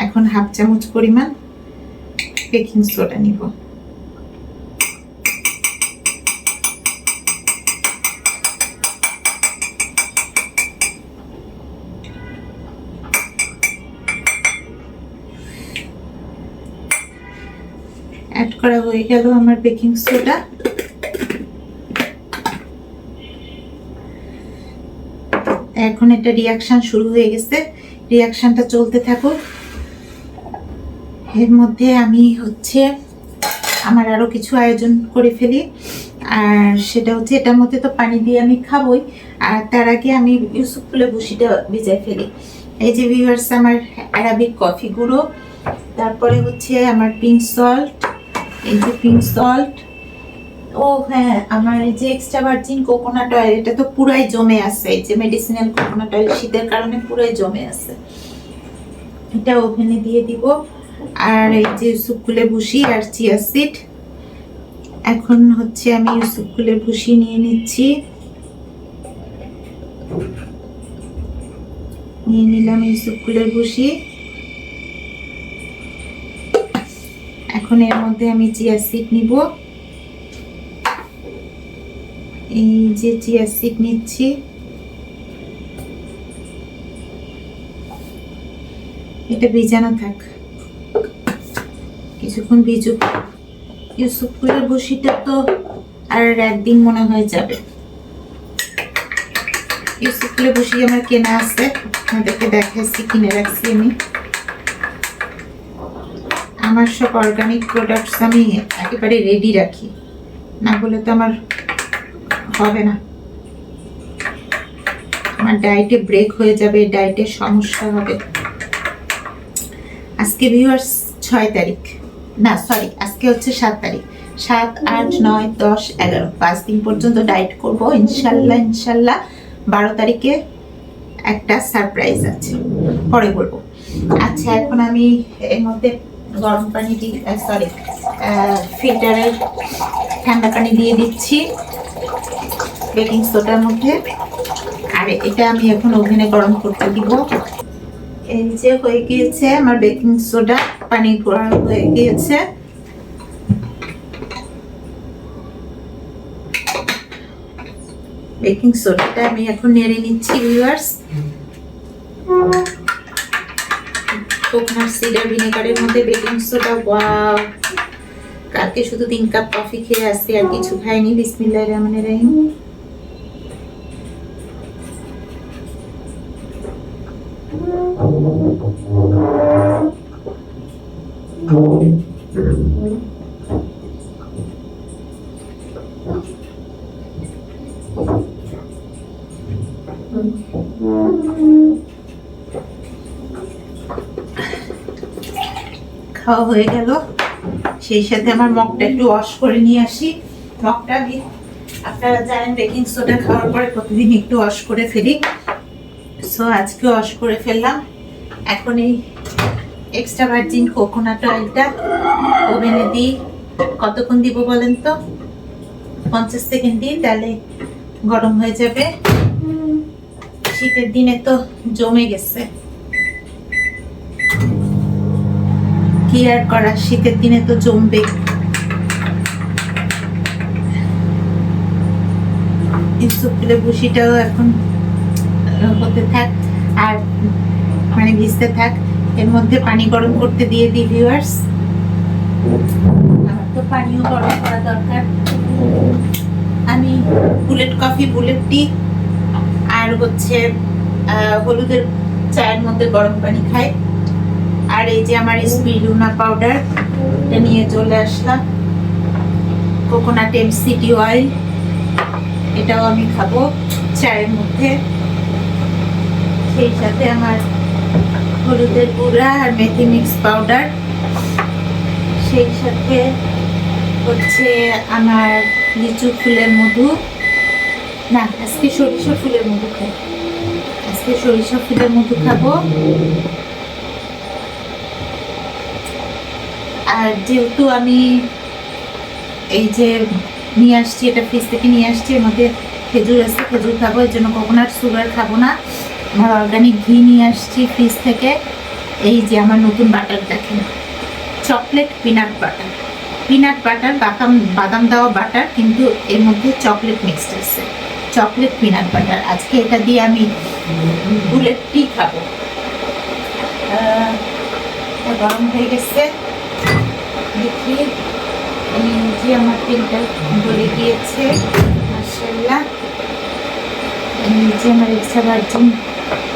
এখন 1/2 চামচ পরিমাণ বেকিং সোডা নিব। অ্যাড করা হয়ে গেল আমার বেকিং সোডা। এখন এটা রিঅ্যাকশন শুরু হয়ে গেছে, রিঅ্যাকশনটা চলতে থাকুক। এর মধ্যে আমি হচ্ছে আমার আরো কিছু আয়োজন করে ফেলি, আর সেটা হচ্ছে এটার মধ্যে তো পানি দিয়ে আমি খাবই, আর তার আগে আমি ইউসুফ ফুলের ভুসিটা ভিজাই ফেলি। এই যে ভিউয়ার্স আমার আরাবিক কফি গুঁড়ো, তারপরে হচ্ছে আমার পিঙ্ক সল্ট, এই যে পিঙ্ক সল্ট। ও হ্যাঁ, আমার এই যে এক্সট্রা ভার্জিন কোকোনাট অয়েল, এটা তো পুরাই জমে আছে। এই যে মেডিসিনাল কোকোনাট অয়েল শীতের কারণে পুরাই জমে আছে, এটা ওভেনে দিয়ে দিব। আর এই যে ইউসুফ ফুলের ভুসি আর চিয়া সিড, এখন হচ্ছে আমি ইউসুফ ফুলের ভুসি নিয়ে নিচ্ছি। নিয়ে নিলাম ইউসুফ ফুলের ভুসি। এখন এর মধ্যে আমি চিয়া সিড নিব। এই যে চিয়া সিড নিচ্ছি। এটা ভিজানো থাক, কিছুক্ষণ ভিজুক। ইউসুফ ফুলের ভুসিটা তো আর একদিন মনে হয় যাবে। ইউসুফ ফুলের ভুসি আমার কেনা আছে, আপনাদেরকে দেখাচ্ছি, কিনে রাখছি আমি। আমার সব অর্গানিক প্রোডাক্টস আমি একেবারে রেডি রাখি, না বলে তো আমার হবে না। আমার ডায়েটে ব্রেক হয়ে যাবে, ডায়েটের সমস্যা হবে। আজকে ভিউয়ার্স 6 তারিখ, না সরি, আজকে হচ্ছে 7 তারিখ। 7, 8, 9, 10, 11, 5 দিন পর্যন্ত ডায়েট করব ইনশাল্লাহ। 12 তারিখে একটা সারপ্রাইজ আছে, পরে বলবো। আচ্ছা, এখন আমি এর মধ্যে গরম পানি দিই, সরি ফিল্টারের ঠান্ডা পানি দিয়ে দিচ্ছি বেকিং সোডার মধ্যে। আর এটা আমি এখন ওভেনে গরম করতে দিব। এই যে হয়ে গিয়েছে আমার বেকিং সোডা, পানি গরম হয়ে গিয়েছে। বেকিং সোডাটা আমি এখন নেড়ে নিচ্ছি ভিউয়ার্স। কোকোনাট সিডার ভিনেগারের মধ্যে বেকিং সোডা, ওয়াও! কালকে শুধু 3 কাপ কফি খেয়ে আসছি, আর কিছু খাইনি। বিসমিল্লাহির রহমানির রহিম। খাওয়া হয়ে গেল, সেই সাথে আমার মগটা একটু ওয়াশ করে নিয়ে আসি। মগটা আমি, আপনারা জানেন বেকিং সোডা খাওয়ার পরে প্রতিদিন একটু ওয়াশ করে ফেলি, সো আজকে ওয়াশ করে ফেললাম। এখন এই এক্সট্রা ভার্জিন কোকোনাট অয়েলটা ওভেনে দিই। কতক্ষণ দিব বলেন তো? 50 সেকেন্ড দিই, তাহলে গরম হয়ে যাবে। শীতের দিনে তো জমে গেছে, কি আর করা, শীতের দিনে তো জমবে। ইউসুফ ফুলের ভুসিটাও এখন হতে থাক, আর মানে ভিজতে থাক। এর মধ্যে পানি গরম করতে দিয়ে দিই ভিউয়ার্স। আমার তো পানিও গরম করা দরকার। আমি বুলেট কফি, বুলেট টি আর হচ্ছে হলুদের চায়ের মধ্যে গরম পানি খাই। আর আর এই যে আমার স্পিরুলিনা পাউডার, এটা নিয়ে চলে আসলাম। কোকোনাট এমসিটি অয়েল, এটাও আমি খাবো চায়ের মধ্যে। সেই সাথে আমার হলুদের গুঁড়া আর মেথি মিক্স পাউডার, সেই সাথে হচ্ছে আমার লিচু ফুলের মধু, না আজকে সরিষা ফুলের মধু খাই, আজকে সরিষা ফুলের মধু খাবো। আর যেহেতু আমি এই যে নিয়ে আসছি, এটা ফ্রিজ থেকে নিয়ে আসছি, এর মধ্যে খেজুর আছে, খেজুর খাবো, এর জন্য কোকোনাট সুগার খাবো না। আমার অর্গানিক ঘি নিয়ে আসছি ফ্রিজ থেকে। এই যে আমার নতুন বাটার দেখেন, chocolate peanut butter, peanut butter বাদাম দেওয়া বাটার, কিন্তু এর মধ্যে চকলেট মিক্সড আছে, চকলেট পিনাট বাটার। আজকে এটা দিয়ে আমি বুলেট টি খাবো। গরম হয়ে গেছে, দেখি এই যে আমার তেলটা গলে গিয়েছে মাশাআল্লাহ। এই যে আমার extra virgin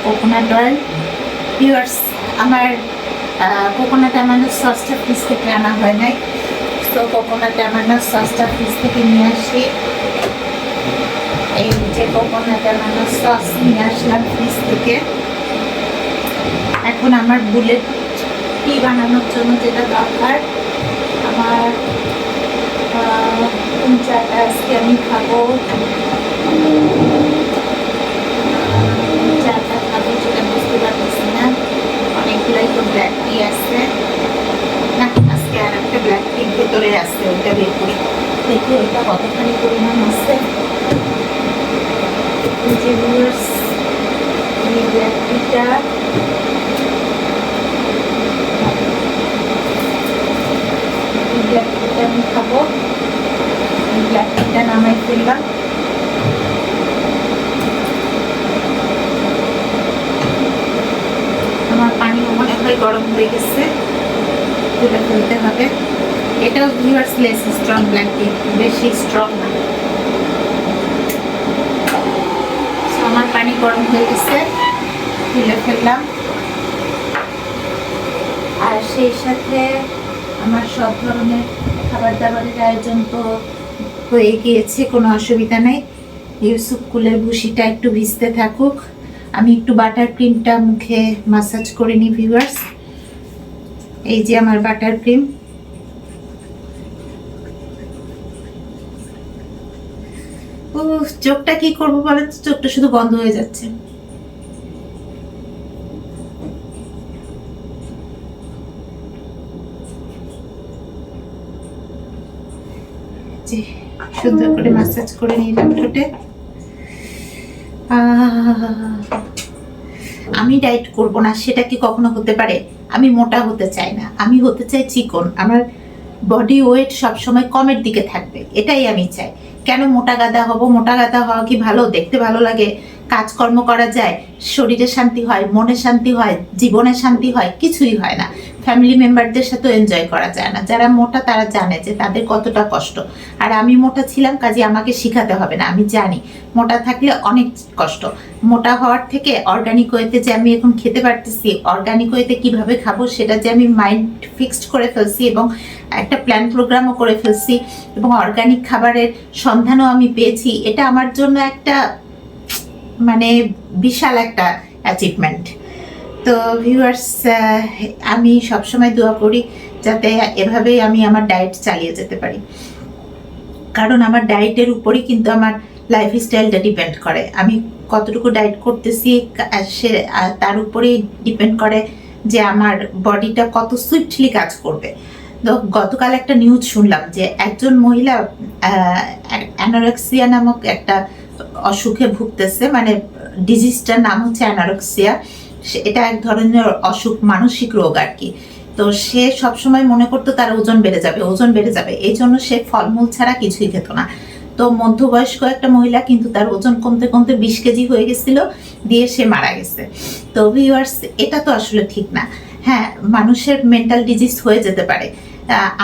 coconut oil. Viewers, আমার কোকোনাট অ্যামানো সসটা ফ্রিজ থেকে আনা হয় নাই, তো কোকোনাট অ্যামানো সসটা ফ্রিজ থেকে নিয়ে আসি। এই যে কোকোনাট অ্যামানো সস নিয়ে আসলাম ফ্রিজ থেকে। এখন আমার বুলেট টি বানানোর জন্য যেটা দরকার, আমার চাটা আজকে আমি খাবো, চাটা খাবো যেটা বুঝতে পারতেছি না, অনেকগুলাই তো ব্ল্যাক টি আছে না, আজকে আর একটা ব্ল্যাক টি ভেতরে আছে, ওইটা বের করি, দেখি ওইটা কতখানি পরিমাণ আছে। যে এই ব্ল্যাক টিটা আমি খাবো। ব্ল্যাক টিটা নামাই ফেললাম। আমার পানি মনে হয় গরম হয়ে গেছে, তুলে ফেলতে হবে। এটাও ভিউয়ার্স লেস স্ট্রং ব্ল্যাক টি, বেশি স্ট্রং না। আমার পানি গরম হয়ে গেছে, তুলে ফেললাম। আর সেই সাথে আমার সব ধরনের খাবার দাবারের আয়োজন তো হয়ে গিয়েছে, কোনো অসুবিধা নেই। ইউসুফ কুলের ভুসিটা একটু ভিজতে থাকুক, আমি একটু বাটার ক্রিমটা মুখে মাসাজ করে নিই ভিউয়ার্স। এই যে আমার বাটার ক্রিম, ও চোখটা কি করবো বলে, চোখটা শুধু বন্ধ হয়ে যাচ্ছে। সুন্দর করে ম্যাসাজ করে নিলাম ঠোঁটে। আমি ডায়েট করব না সেটা কি কখনো হতে পারে? আমি মোটা হতে চাই না, আমি হতে চাই চিকন। আমার বডি ওয়েট সবসময় কমের দিকে থাকবে, এটাই আমি চাই। কেন মোটা গাদা হব? মোটা গাদা হওয়া কি ভালো? দেখতে ভালো লাগে, কাজকর্ম করা যায়, শরীরে শান্তি হয়, মনে শান্তি হয়, জীবনে শান্তি হয়, কিছুই হয় না। ফ্যামিলি মেম্বারদের সাথে এনজয় করা যায় না। যারা মোটা তারা জানে যে তাদের কতটা কষ্ট। আর আমি মোটা ছিলাম, কাজে আমাকে শিখাতে হবে না, আমি জানি মোটা থাকলে অনেক কষ্ট। মোটা হওয়ার থেকে অর্গানিক ওয়েতে যে আমি এখন খেতে পারতেছি, অর্গানিক ওয়েতে কিভাবে খাবো সেটা যে আমি মাইন্ড ফিক্সড করে ফেলছি এবং একটা প্ল্যান প্রোগ্রামও করে ফেলছি এবং অর্গানিক খাবারের সন্ধানও আমি পেয়েছি, এটা আমার জন্য একটা মানে বিশাল একটা অ্যাচিভমেন্ট। তো ভিউয়ার্স, আমি সবসময় দোয়া করি যাতে এভাবেই আমি আমার ডায়েট চালিয়ে যেতে পারি, কারণ আমার ডায়েটের উপরই কিন্তু আমার লাইফস্টাইলটা ডিপেন্ড করে। আমি কতটুকু ডায়েট করতেছি সে তার উপরেই ডিপেন্ড করে যে আমার বডিটা কত সুইফটলি কাজ করবে। তো গতকাল একটা নিউজ শুনলাম যে একজন মহিলা অ্যানোরেক্সিয়া নামক একটা অসুখে ভুগতেছে, মানে ডিজিজটার নাম হচ্ছে অ্যানোরেক্সিয়া। এটা এক ধরনের অসুখ, মানসিক রোগ আর কি। তো সে সবসময় মনে করতো তার ওজন বেড়ে যাবে, ওজন বেড়ে যাবে, এই জন্য সে ফলমূল ছাড়া কিছুই খেত না। তো মধ্যবয়স্ক একটা মহিলা, কিন্তু তার ওজন কমতে কমতে 20 কেজি হয়ে গেছিল, দিয়ে সে মারা গেছে। তো ভিউয়ার্স, এটা তো আসলে ঠিক না। হ্যাঁ, মানুষের মেন্টাল ডিজিজ হয়ে যেতে পারে,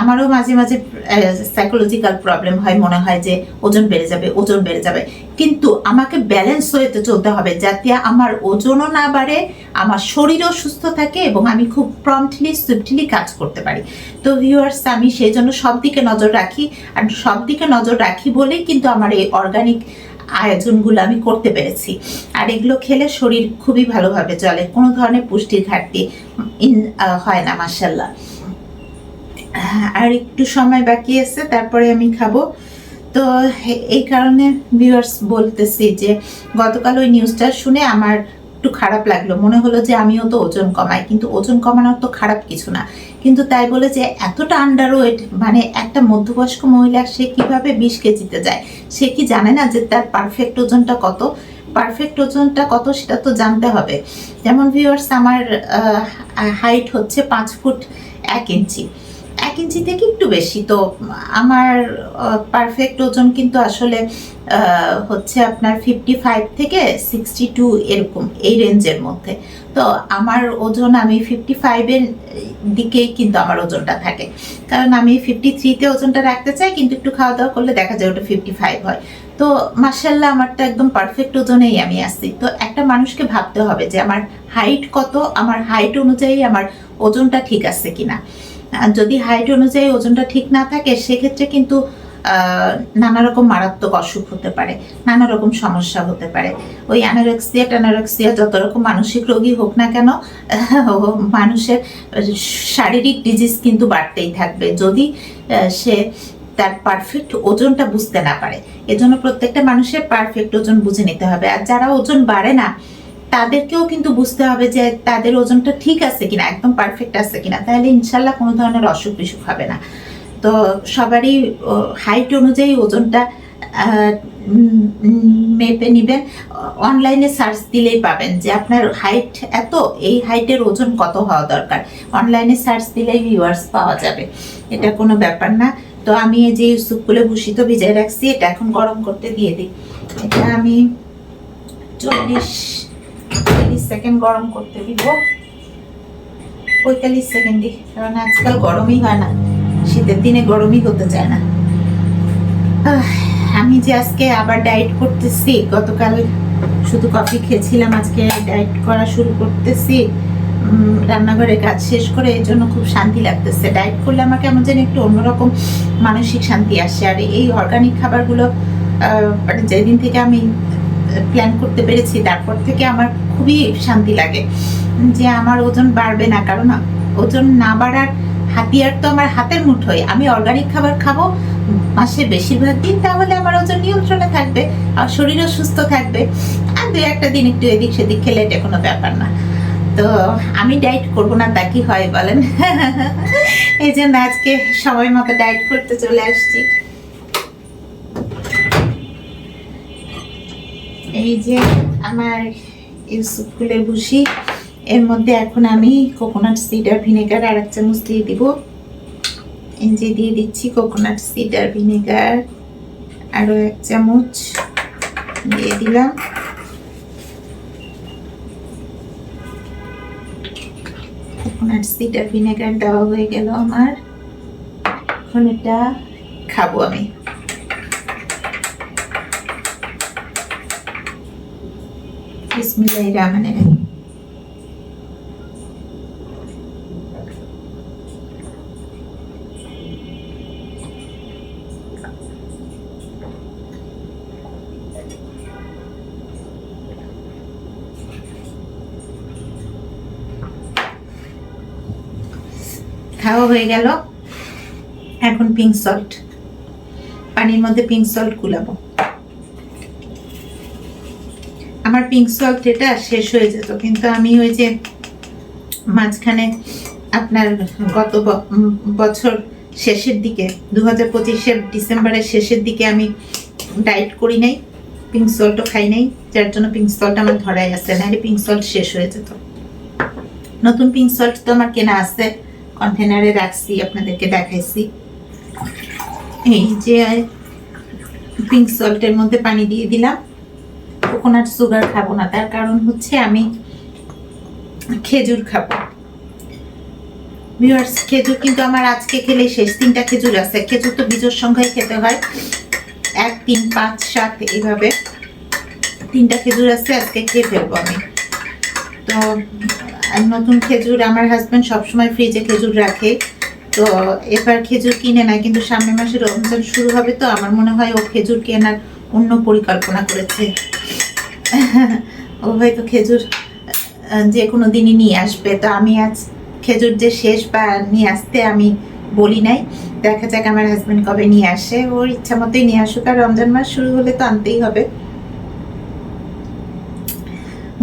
আমারও মাঝে মাঝে সাইকোলজিক্যাল প্রবলেম হয়, মনে হয় যে ওজন বেড়ে যাবে, ওজন বেড়ে যাবে, কিন্তু আমাকে ব্যালেন্স হয়েতে চলতে হবে যাতে আমার ওজনও না বাড়ে, আমার শরীরও সুস্থ থাকে এবং আমি খুব প্রম্পটলি সুইফটলি কাজ করতে পারি। তো ভিউয়ার্স, আমি সেই জন্য সব দিকে নজর রাখি, আর সব দিকে নজর রাখি বলেই কিন্তু আমার এই অর্গানিক আয়োজনগুলো আমি করতে পেরেছি। আর এগুলো খেলে শরীর খুবই ভালোভাবে চলে, কোনো ধরনের পুষ্টির ঘাটতি হয় না, মাশাআল্লাহ। আর একটু সময় বাকি আছে, তারপরে আমি খাবো। তো এই কারণে ভিউয়ার্স বলতেছি যে গতকাল ওই নিউজটা শুনে আমার একটু খারাপ লাগলো, মনে হলো যে আমিও তো ওজন কমাই, কিন্তু ওজন কমানোর তো খারাপ কিছু না, কিন্তু তাই বলে যে এতটা আন্ডার ওয়েট, মানে একটা মধ্যবয়স্ক মহিলা সে কিভাবে 20 কেজিতে যায়, সে কি জানে না যে তার পারফেক্ট ওজনটা কত? পারফেক্ট ওজনটা কত সেটা তো জানতে হবে। যেমন ভিউয়ার্স, আমার হাইট হচ্ছে 5 ফুট 1 ইঞ্চি, 1 ইঞ্চি থেকে একটু বেশি। তো আমার পারফেক্ট ওজন কিন্তু আসলে হচ্ছে আপনার 55 থেকে 62 এরকম, এই রেঞ্জের মধ্যে। তো আমার ওজন, আমি 55-এর দিকেই কিন্তু আমার ওজনটা থাকে, কারণ আমি 53-তে ওজনটা রাখতে চাই, কিন্তু একটু খাওয়া দাওয়া করলে দেখা যায় ওটা 55 হয়। তো মাশাআল্লাহ, আমারটা একদম পারফেক্ট ওজনেই আমি আসছি। তো একটা মানুষকে ভাবতে হবে যে আমার হাইট কত, আমার হাইট অনুযায়ী আমার ওজনটা ঠিক আছে কিনা। যদি হাইট অনুযায়ী ওজনটা ঠিক না থাকে, সেক্ষেত্রে কিন্তু নানা রকম মারাত্মক অসুখ হতে পারে, নানা রকম সমস্যা হতে পারে। ওই অ্যানোরেক্সিয়া যত রকম মানসিক রোগী হোক না কেন, মানুষের শারীরিক ডিজিজ কিন্তু বাড়তেই থাকবে যদি সে তার পারফেক্ট ওজনটা বুঝতে না পারে। এজন্য প্রত্যেকটা মানুষের পারফেক্ট ওজন বুঝে নিতে হবে। আর যারা ওজন বাড়ে না, তাদেরকেও কিন্তু বুঝতে হবে যে তাদের ওজনটা ঠিক আছে কিনা, একদম পারফেক্ট আছে কিনা, তাহলে ইনশাল্লাহ কোনো ধরনের অসুখ বিসুখ হবে না। তো সবারই হাইট অনুযায়ী ওজনটা মেপে নেবেন। অনলাইনে সার্চ দিলেই পাবেন যে আপনার হাইট এত, এই হাইটের ওজন কত হওয়া দরকার, অনলাইনে সার্চ দিলেই ভিউয়ার্স পাওয়া যাবে, এটা কোনো ব্যাপার না। তো আমি এই যে ইউসুফগুলো ভুষিত ভিজায় রাখছি, এটা এখন গরম করতে দিয়ে দিই। এটা আমি 40 সেকেন্ড গরম করতে দিব, 45 সেকেন্ডই, কারণ আজকাল গরমই হয় না, শীতের দিনে গরমই হতে চায় না। আমি যে আজকে আবার ডায়েট করতেছি, গতকাল শুধু কফি খেয়েছিলাম, আজকে ডায়েট করা শুরু করতেছি রান্নাঘরে কাজ শেষ করে, এই জন্য খুব শান্তি লাগতেছে। ডায়েট করলে আমাকে কেমন যেন একটু অন্যরকম মানসিক শান্তি আসে। আর এই অর্গানিক খাবারগুলো মানে যেদিন থেকে আমি প্ল্যান করতে পেরেছি, তারপর থেকে আমার খুবই শান্তি লাগে যে আমার ওজন বাড়বে না, কারণ ওজন না বাড়ার হাতিয়ার তো আমার হাতের মুঠোয়। আমি অর্গানিক খাবার খাবো মাসে বেশিরভাগ দিন, তাহলে আমার ওজন নিয়ন্ত্রণে থাকবে, আর শরীরও সুস্থ থাকবে। আর 2-1 দিন একটু এদিক সেদিক খেলে এটা কোনো ব্যাপার না। তো আমি ডায়েট করবো না তা কি হয় বলেন? এই জন্য আজকে সময় মতো ডায়েট করতে চলে আসছি। এই যে আমার ইউসুফগুলের ভুসি, এর মধ্যে এখন আমি কোকোনাট সিড আর ভিনেগার আর 1 চামচ দিয়ে দিব। এই যে দিয়ে দিচ্ছি কোকোনাট সিড আর ভিনেগার, আরো 1 চামচ দিয়ে দিলাম। কোকোনাট সিড আর ভিনেগার দেওয়া হয়ে গেল আমার, এখন এটা খাবো আমি। বিসমিল্লাহির রহমানির রহিম। খাওয়া হয়ে গেল, এখন পিঙ্ক সল্ট, পানির মধ্যে পিঙ্ক সল্ট গুলাবো। আমার পিঙ্ক সল্ট এটা শেষ হয়ে যেত, কিন্তু আমি ওই যে মাঝখানে আপনার গত বছর শেষের দিকে 2025-এর ডিসেম্বরের শেষের দিকে আমি ডায়েট করি নাই, পিঙ্ক সল্টও খাই নাই, যার জন্য পিঙ্ক সল্ট আমার ধরাই আছে, নাহলে পিঙ্ক সল্ট শেষ হয়ে যেত। নতুন পিঙ্ক সল্ট তো আমার কেনা আছে, কন্টেনারে রাখছি, আপনাদেরকে দেখাইছি। এই যে পিঙ্ক সল্টের মধ্যে পানি দিয়ে দিলাম। কোকোনাট সুগার খাবো না, তার কারণ হচ্ছে আমি খেজুর খাবো। ভিউয়ার্স, খেজুর কিন্তু আমার আজকে খেলে শেষ। 3টা খেজুর আছে। খেজুর তো বিজোড় সংখ্যায় খেতে হয়, 1, 3, 5, 7 এইভাবে 3টা খেজুর আছে, আজকে খেয়ে ফেলবো আমি। তো নতুন খেজুর, আমার হাজব্যান্ড সবসময় ফ্রিজে খেজুর রাখে, তো এবার খেজুর কিনে না, কিন্তু সামনের মাসে রমজান শুরু হবে, তো আমার মনে হয় ও খেজুর কেনার অন্য পরিকল্পনা করেছে। ও হয়তো খেজুর যে কোনো দিনই নিয়ে আসবে। তো আমি আজ খেজুর যে শেষ বা নিয়ে আসতে আমি বলি নাই, দেখা যাক আমার হাজব্যান্ড কবে নিয়ে আসে। ওর ইচ্ছা মতোই নিয়ে আসুক, আর রমজান মাস শুরু হলে তো আনতেই হবে।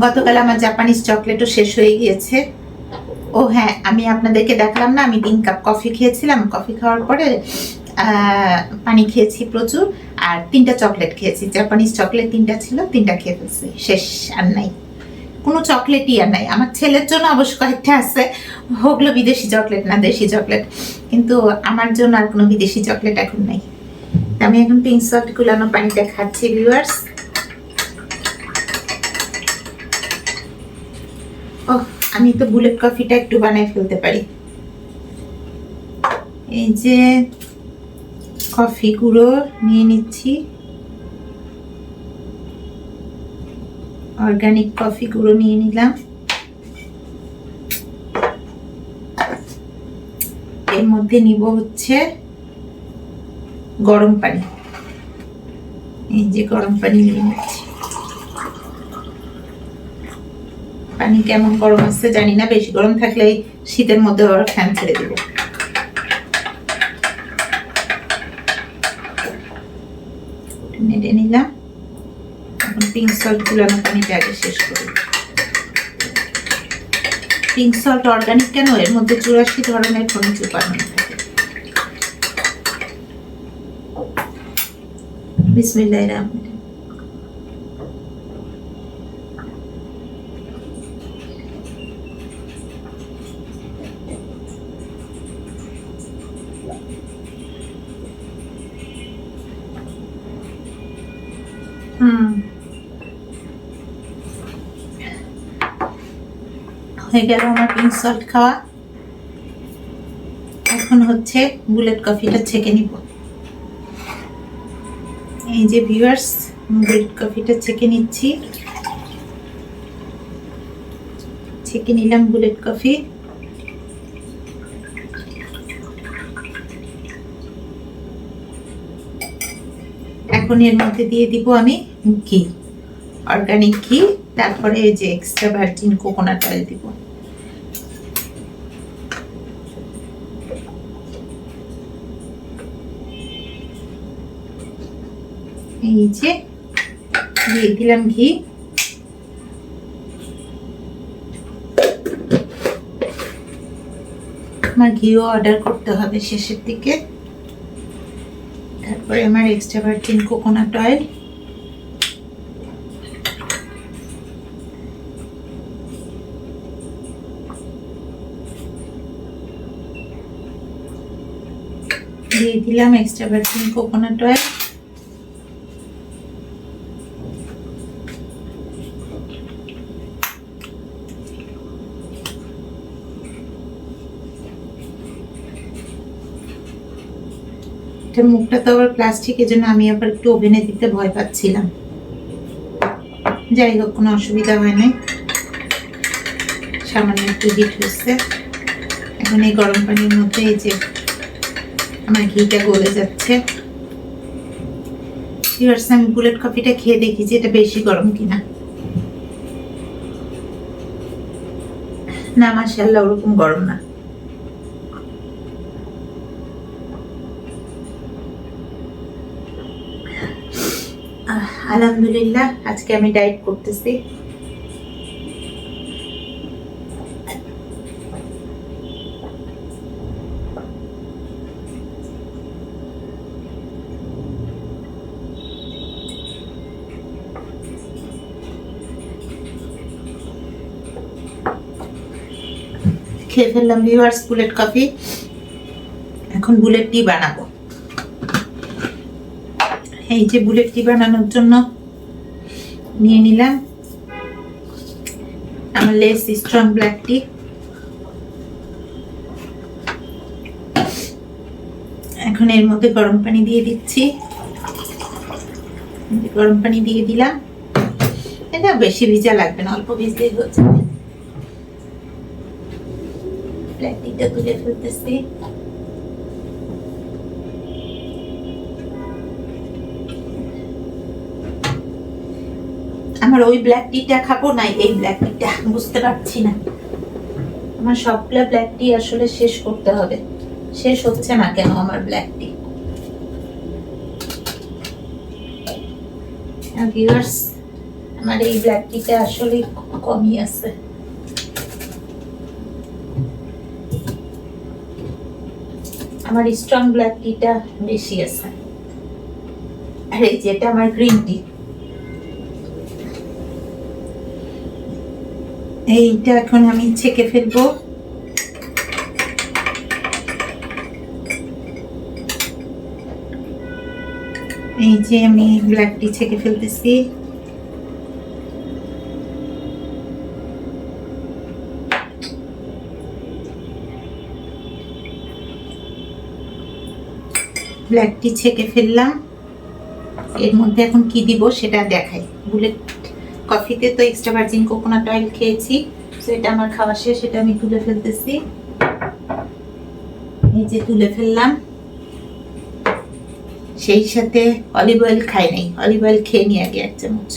গতকাল আমার জাপানিজ চকলেটও শেষ হয়ে গিয়েছে। ও হ্যাঁ, আমি আপনাদেরকে দেখলাম না, আমি 3 কাপ কফি খেয়েছিলাম। কফি খাওয়ার পরে পানি খেয়েছি প্রচুর, আর 3টা চকলেট খেয়েছি। জাপানিজ চকলেট 3টা ছিল, 3টা খেয়ে ফেলছি, শেষ। আর নাই, কোনো চকলেটই আর নাই। আমার ছেলের জন্য অবশ্য কয়েকটা আছে, ওগুলো বিদেশি চকলেট না, দেশি চকলেট, কিন্তু আমার জন্য আর কোনো বিদেশি চকলেট এখন নাই। আমি এখন পিঙ্ক সল্ট গুলানো পানিটা খাচ্ছি ভিউয়ার্স। আমি তো বুলেট কফিটা একটু বানাই ফেলতে পারি। এই যে কফি গুঁড়ো নিয়ে নিচ্ছি, অর্গানিক কফি গুঁড়ো নিয়ে নিলাম। এর মধ্যে নিব হচ্ছে গরম পানি। এই যে গরম পানি নিয়ে নিচ্ছি। পানি কেমন গরম আছে জানি না, বেশি গরম থাকলে শীতের মধ্যে আবার ফ্যান ছেড়ে দেব। নেড়ে নিলাম। এখন পিঙ্ক সল্ট গুলানো পানিটা আগে শেষ করি। পিঙ্ক সল্ট অর্গানিক কেন, এর মধ্যে 84 ধরনের খনিজ উপাদান থাকে। বিসমিল্লাহির রহমানির রহিম। হয়ে গেল আমার পিঙ্ক সল্ট খাওয়া। এখন হচ্ছে বুলেট কফিটা ছেঁকে নিব। এই যে ভিউয়ার্স, বুলেট কফিটা ছেঁকে নিচ্ছি। ছেঁকে নিলাম বুলেট কফি। এখন এর মধ্যে দিয়ে দিব আমি ঘি, অর্গানিক ঘি, তারপরে এই যে এক্সট্রা ভার্জিন কোকোনাট অয়েল দিব। এই যে দিয়ে দিলাম ঘি। আমার ঘিও অর্ডার করতে হবে শেষের দিকে। তারপরে আমার এক্সট্রা ভার্জিন কোকোনাট অয়েল, দিয়ে দিলাম এক্সট্রা ভার্জিন কোকোনাট অয়েল। মুখটা তো আবার প্লাস্টিক, এর জন্য আমি আবার একটু ওভেনে দিতে ভয় পাচ্ছিলাম। যাই হোক, কোনো অসুবিধা হয় নাই, সামান্য একটু হিট হচ্ছে। এখন এই গরম পানির মধ্যে এই যে আমার ঘিটা গলে যাচ্ছে। আমি বুলেট কফিটা খেয়ে দেখি যে এটা বেশি গরম কিনা। না, মাশাআল্লাহ ওরকম গরম না। আলহামদুলিল্লাহ, আজকে আমি ডায়েট করতেছি। খেয়ে ফেললাম ভিউয়ার্স বুলেট কফি। এখন বুলেট টি বানাবো। এই যে বুলেট টি বানানোর জন্য নিয়ে নিলাম আমার লেস স্ট্রং ব্ল্যাক টি। এখন এর মধ্যে গরম পানি দিয়ে দিচ্ছি। গরম পানি দিয়ে দিলাম। এটা বেশি ভিজা লাগবে না, অল্প ভিজলেই হয়ে যাবে। ব্ল্যাক টিটা তুলে ফেলতেছি। আমার ওই ব্ল্যাক টিটা খাবো না এই ব্ল্যাক টিটা, বুঝতে পারছি না। আমার সবগুলা ব্ল্যাক টি আসলে শেষ করতে হবে, শেষ হচ্ছে না কেন আমার ব্ল্যাক টি। ভিউয়ার্স, আমার এই ব্ল্যাক টিটা আসলে কমই আছে। আমার স্ট্রং ব্ল্যাক টিটা বেশি আছে, আর এই যেটা আমার গ্রিন টি, এইটা এখন আমি ছেঁকে ফেলবো। এই যে আমি ব্ল্যাক টি ছেঁকে ফেলতেছি। ব্ল্যাক টি ছেঁকে ফেললাম। এর মধ্যে এখন কি দিব সেটা দেখাই। বুলেট কফিতে তো এক্সট্রা ভার্জিন কোকোনাট অয়েল খেয়েছি, তো এটা আমার খাওয়া শেষ, সেটা আমি তুলে ফেলতেছি। এই যে তুলে ফেললাম। সেই সাথে অলিভ অয়েল খাই নাই, অলিভ অয়েল খেয়ে নিই আগে 1 চামচ।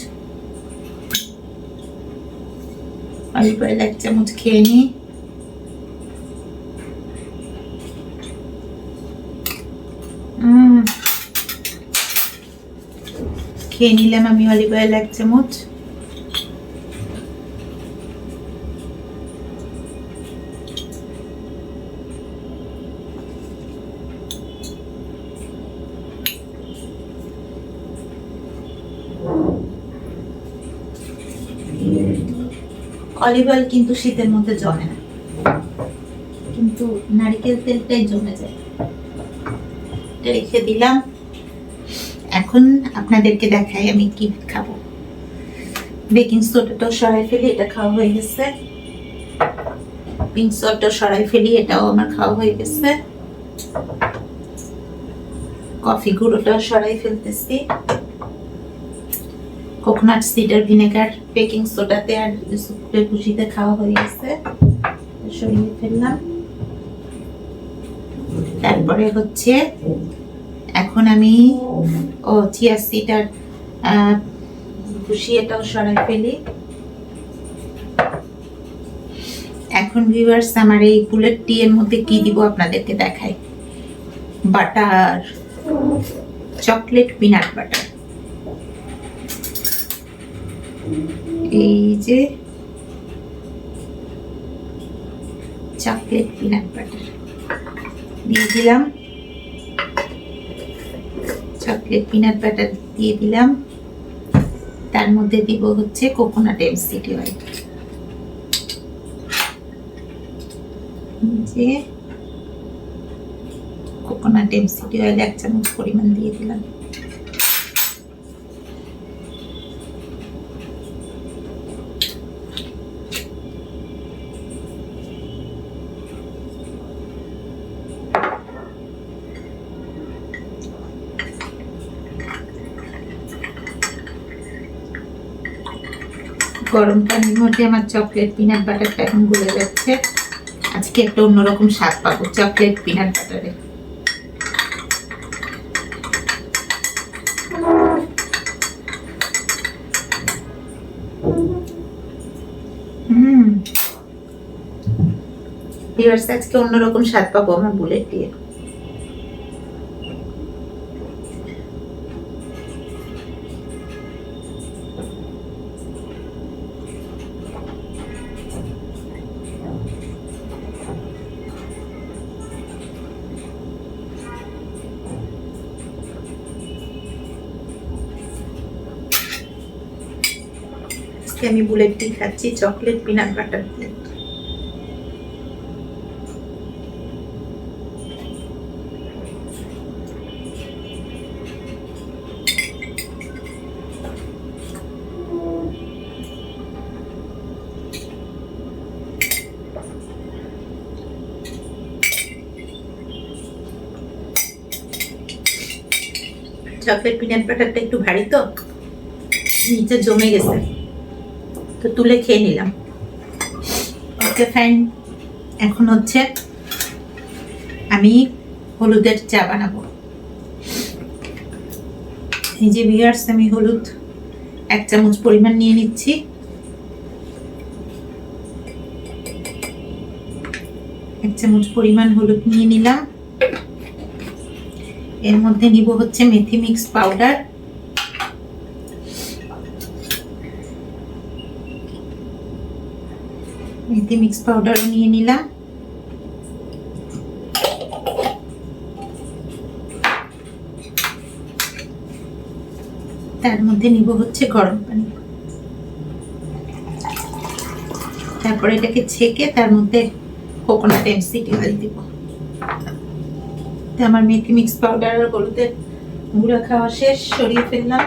অলিভ অয়েল 1 চামচ খেয়ে নিই। খেয়ে নিলাম আমি অলিভ অয়েল 1 চামচ। অলিভ অয়েল কিন্তু শীতের মধ্যে জমে না, কিন্তু নারকেল তেলটাই জমে যায়। এটা রেখে দিলাম। এখন আপনাদেরকে দেখাই আমি কি খাবো। বেকিং সোডাটাও সরাই ফেলি, এটা খাওয়া হয়ে গেছে। পিঙ্ক সল্টটাও সরাই ফেলি, এটাও আমার খাওয়া হয়ে গেছে। কফি গুঁড়োটাও সরাই ফেলতেছি। কোকোনাট সিডার ভিনেগার বেকিং সোডাতে আর সুপের কুচিতে খাওয়া হয়ে গেছে, সরিয়ে ফেললাম। তারপরে হচ্ছে এখন আমি চিয়া সিড আর কুচি এটাও সরাই ফেলি। এখন ভিউয়ার্স, আমার এই বুলেট টি এর মধ্যে কি দিব আপনাদেরকে দেখাই। Butter, chocolate peanut butter. এই যে চকলেট পিনাট বাটার দিয়ে দিলাম। চকলেট পিনাট বাটার দিয়ে দিলাম। তার মধ্যে দিব হচ্ছে কোকোনাট এমসিডি অয়েল। যে কোকোনাট এমসিডি অয়েল 1 চামচ পরিমাণ দিয়ে দিলাম। গরম পানির মধ্যে আমার চকলেট পিনাট বাটারটা এখন গলে যাচ্ছে। আজকে একটা অন্যরকম স্বাদ পাবো চকলেট পিনাট বাটারে। আজকে অন্যরকম স্বাদ পাবো আমার বুলেট দিয়ে। আমি বুলেট টি খাচ্ছি চকলেট পিনাট বাটার দিয়ে। চকলেট পিনাট বাটারটা একটু ভারী তো নিচে জমে গেছে, তো তুলে খেয়ে নিলাম। ওকে ফাইন, এখন হচ্ছে আমি হলুদের চা বানাবো। এই যে ভিউয়ার্স, আমি হলুদ 1 চামচ পরিমাণ নিয়ে নিচ্ছি। এক চামচ পরিমাণ হলুদ নিয়ে নিলাম। এর মধ্যে নিব হচ্ছে মেথি মিক্স পাউডার, মেথি মিক্স পাউডারও নিয়ে নিলাম। তার মধ্যে নিব হচ্ছে গরম পানি, তারপরে এটাকে ছেঁকে তার মধ্যে কোকোনাট এমসিডি অয়েল দিব। আমার মেথি মিক্স পাউডার আর হলুদের গুঁড়া খাওয়া শেষ, সরিয়ে ফেললাম।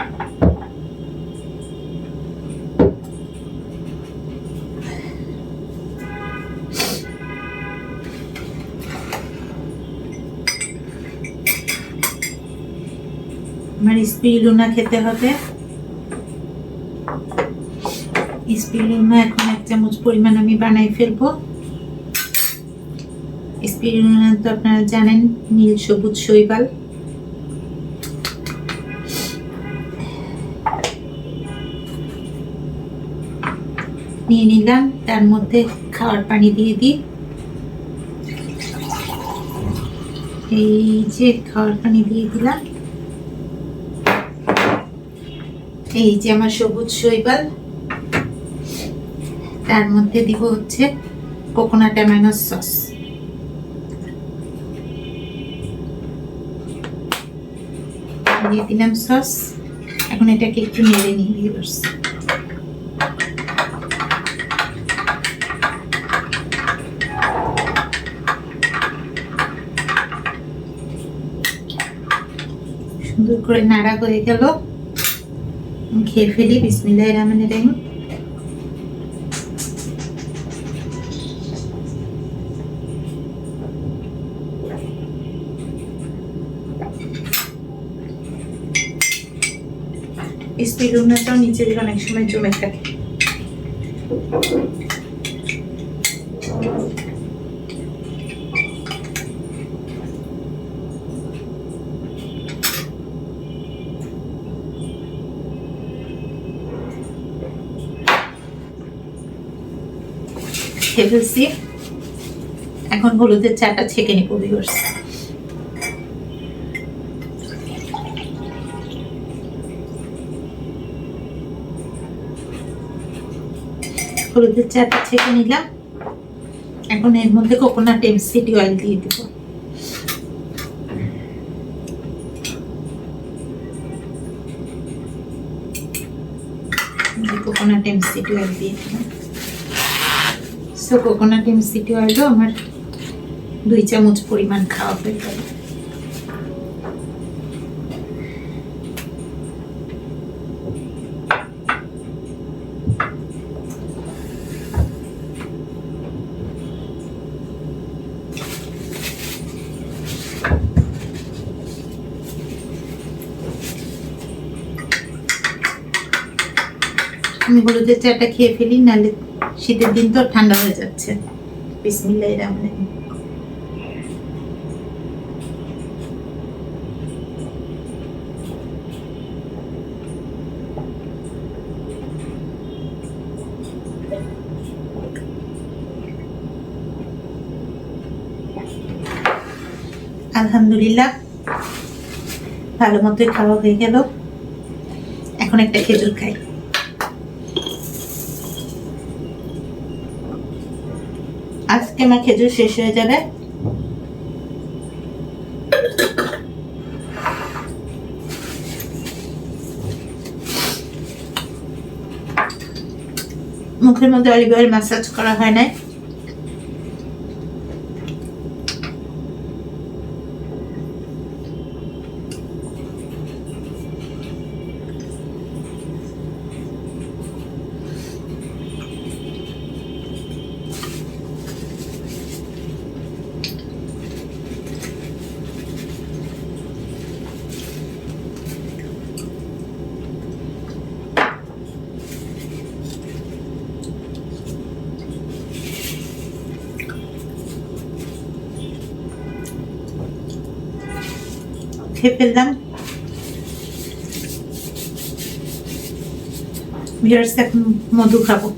আমার স্পিরুলিনা খেতে হবে। স্পিরুলিনা এখন 1 চামচ পরিমাণ আমি বানাই ফেলবো। স্পিরুলিনা তো আপনারা জানেন নীল সবুজ শৈবাল। নিয়ে নিলাম, তার মধ্যে খাওয়ার পানি দিয়ে দিই। এই যে খাওয়ার পানি দিয়ে দিলাম। এই যে আমার সবুজ শৈবাল, তার মধ্যে দিব হচ্ছে কোকোনাট অ্যামাইনো সস। দিয়ে দিলাম সস। এখন এটাকে একটু নেড়ে নিই ভিউয়ার্স। সুন্দর করে নাড়া হয়ে গেল, খেয়ে ফেলি। বিসমিল্লাহির রহমানির রহিম। স্পিরুলিনাটাও নিচে দিলে অনেক সময় জমে থাকে। খেয়ে ফেলছি। এখন হলুদের চাটা ছেঁকে নিব ভিউয়ার্স। হলুদের চাটা ছেঁকে নিলাম। এখন এর মধ্যে কোকোনাট এমসিডি অয়েল দিয়ে দিব। কোকোনাট এমসিডি অয়েল দিয়ে দিলাম। সো কোকোনাট এমসিডি অয়েলও আমার 2 চামচ পরিমাণ খাওয়া হয়ে গেল। আমি হলুদের চাটা খেয়ে ফেলি, নাহলে শীতের দিন তো ঠান্ডা হয়ে যাচ্ছে। বিসমিল্লাহির রহমানির রহিম। আলহামদুলিল্লাহ, ভালো মতোই খাওয়া হয়ে গেল। এখন একটা খেজুর খাই। আজকে আমার খেজুর শেষ হয়ে যাবে। মুখের মধ্যে অলিভ অয়েল ম্যাসাজ করা হয় নাই। খেয়ে ফেললাম। ভিউয়ার্স, এখন মধু খাবো।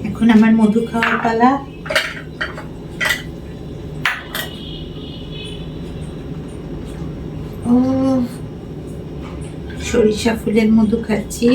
এখন আমার মধু খাওয়ার পালা। ও, সরিষা ফুলের মধু খাচ্ছি।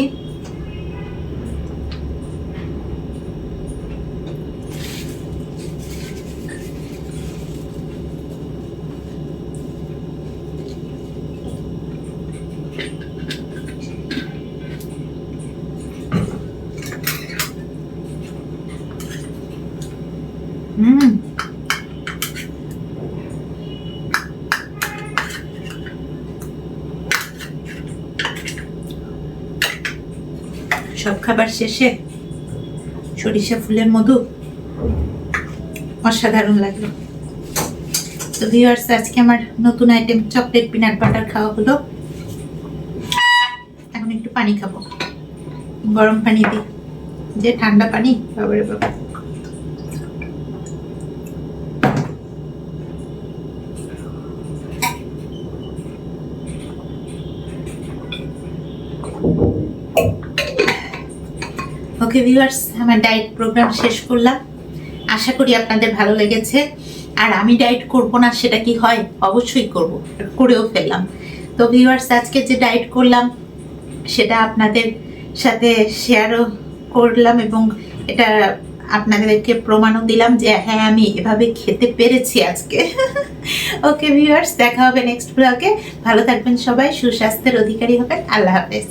সব খাবার শেষে সরিষা ফুলের মধু অসাধারণ লাগলো। তো ভিউয়ার্স, আজকে আমার নতুন আইটেম চকলেট পিনাট বাটার খাওয়া হলো। এখন একটু পানি খাবো, গরম পানি দিই, যে ঠান্ডা পানি, বাবারে বাবা। ওকে ভিউয়ার্স, আমার ডায়েট প্রোগ্রাম শেষ করলাম। আশা করি আপনাদের ভালো লেগেছে। আর আমি ডায়েট করব না সেটা কি হয়? অবশ্যই করব, করেও ফেললাম। তো ভিউয়ার্স, আজকে যে ডায়েট করলাম সেটা আপনাদের সাথে শেয়ারও করলাম এবং এটা আপনাদেরকে প্রমাণও দিলাম যে হ্যাঁ, আমি এভাবে খেতে পেরেছি আজকে। ওকে ভিউয়ার্স, দেখা হবে নেক্সট ব্লগে। ভালো থাকবেন সবাই, সুস্বাস্থ্যের অধিকারী হবেন। আল্লাহ হাফেজ।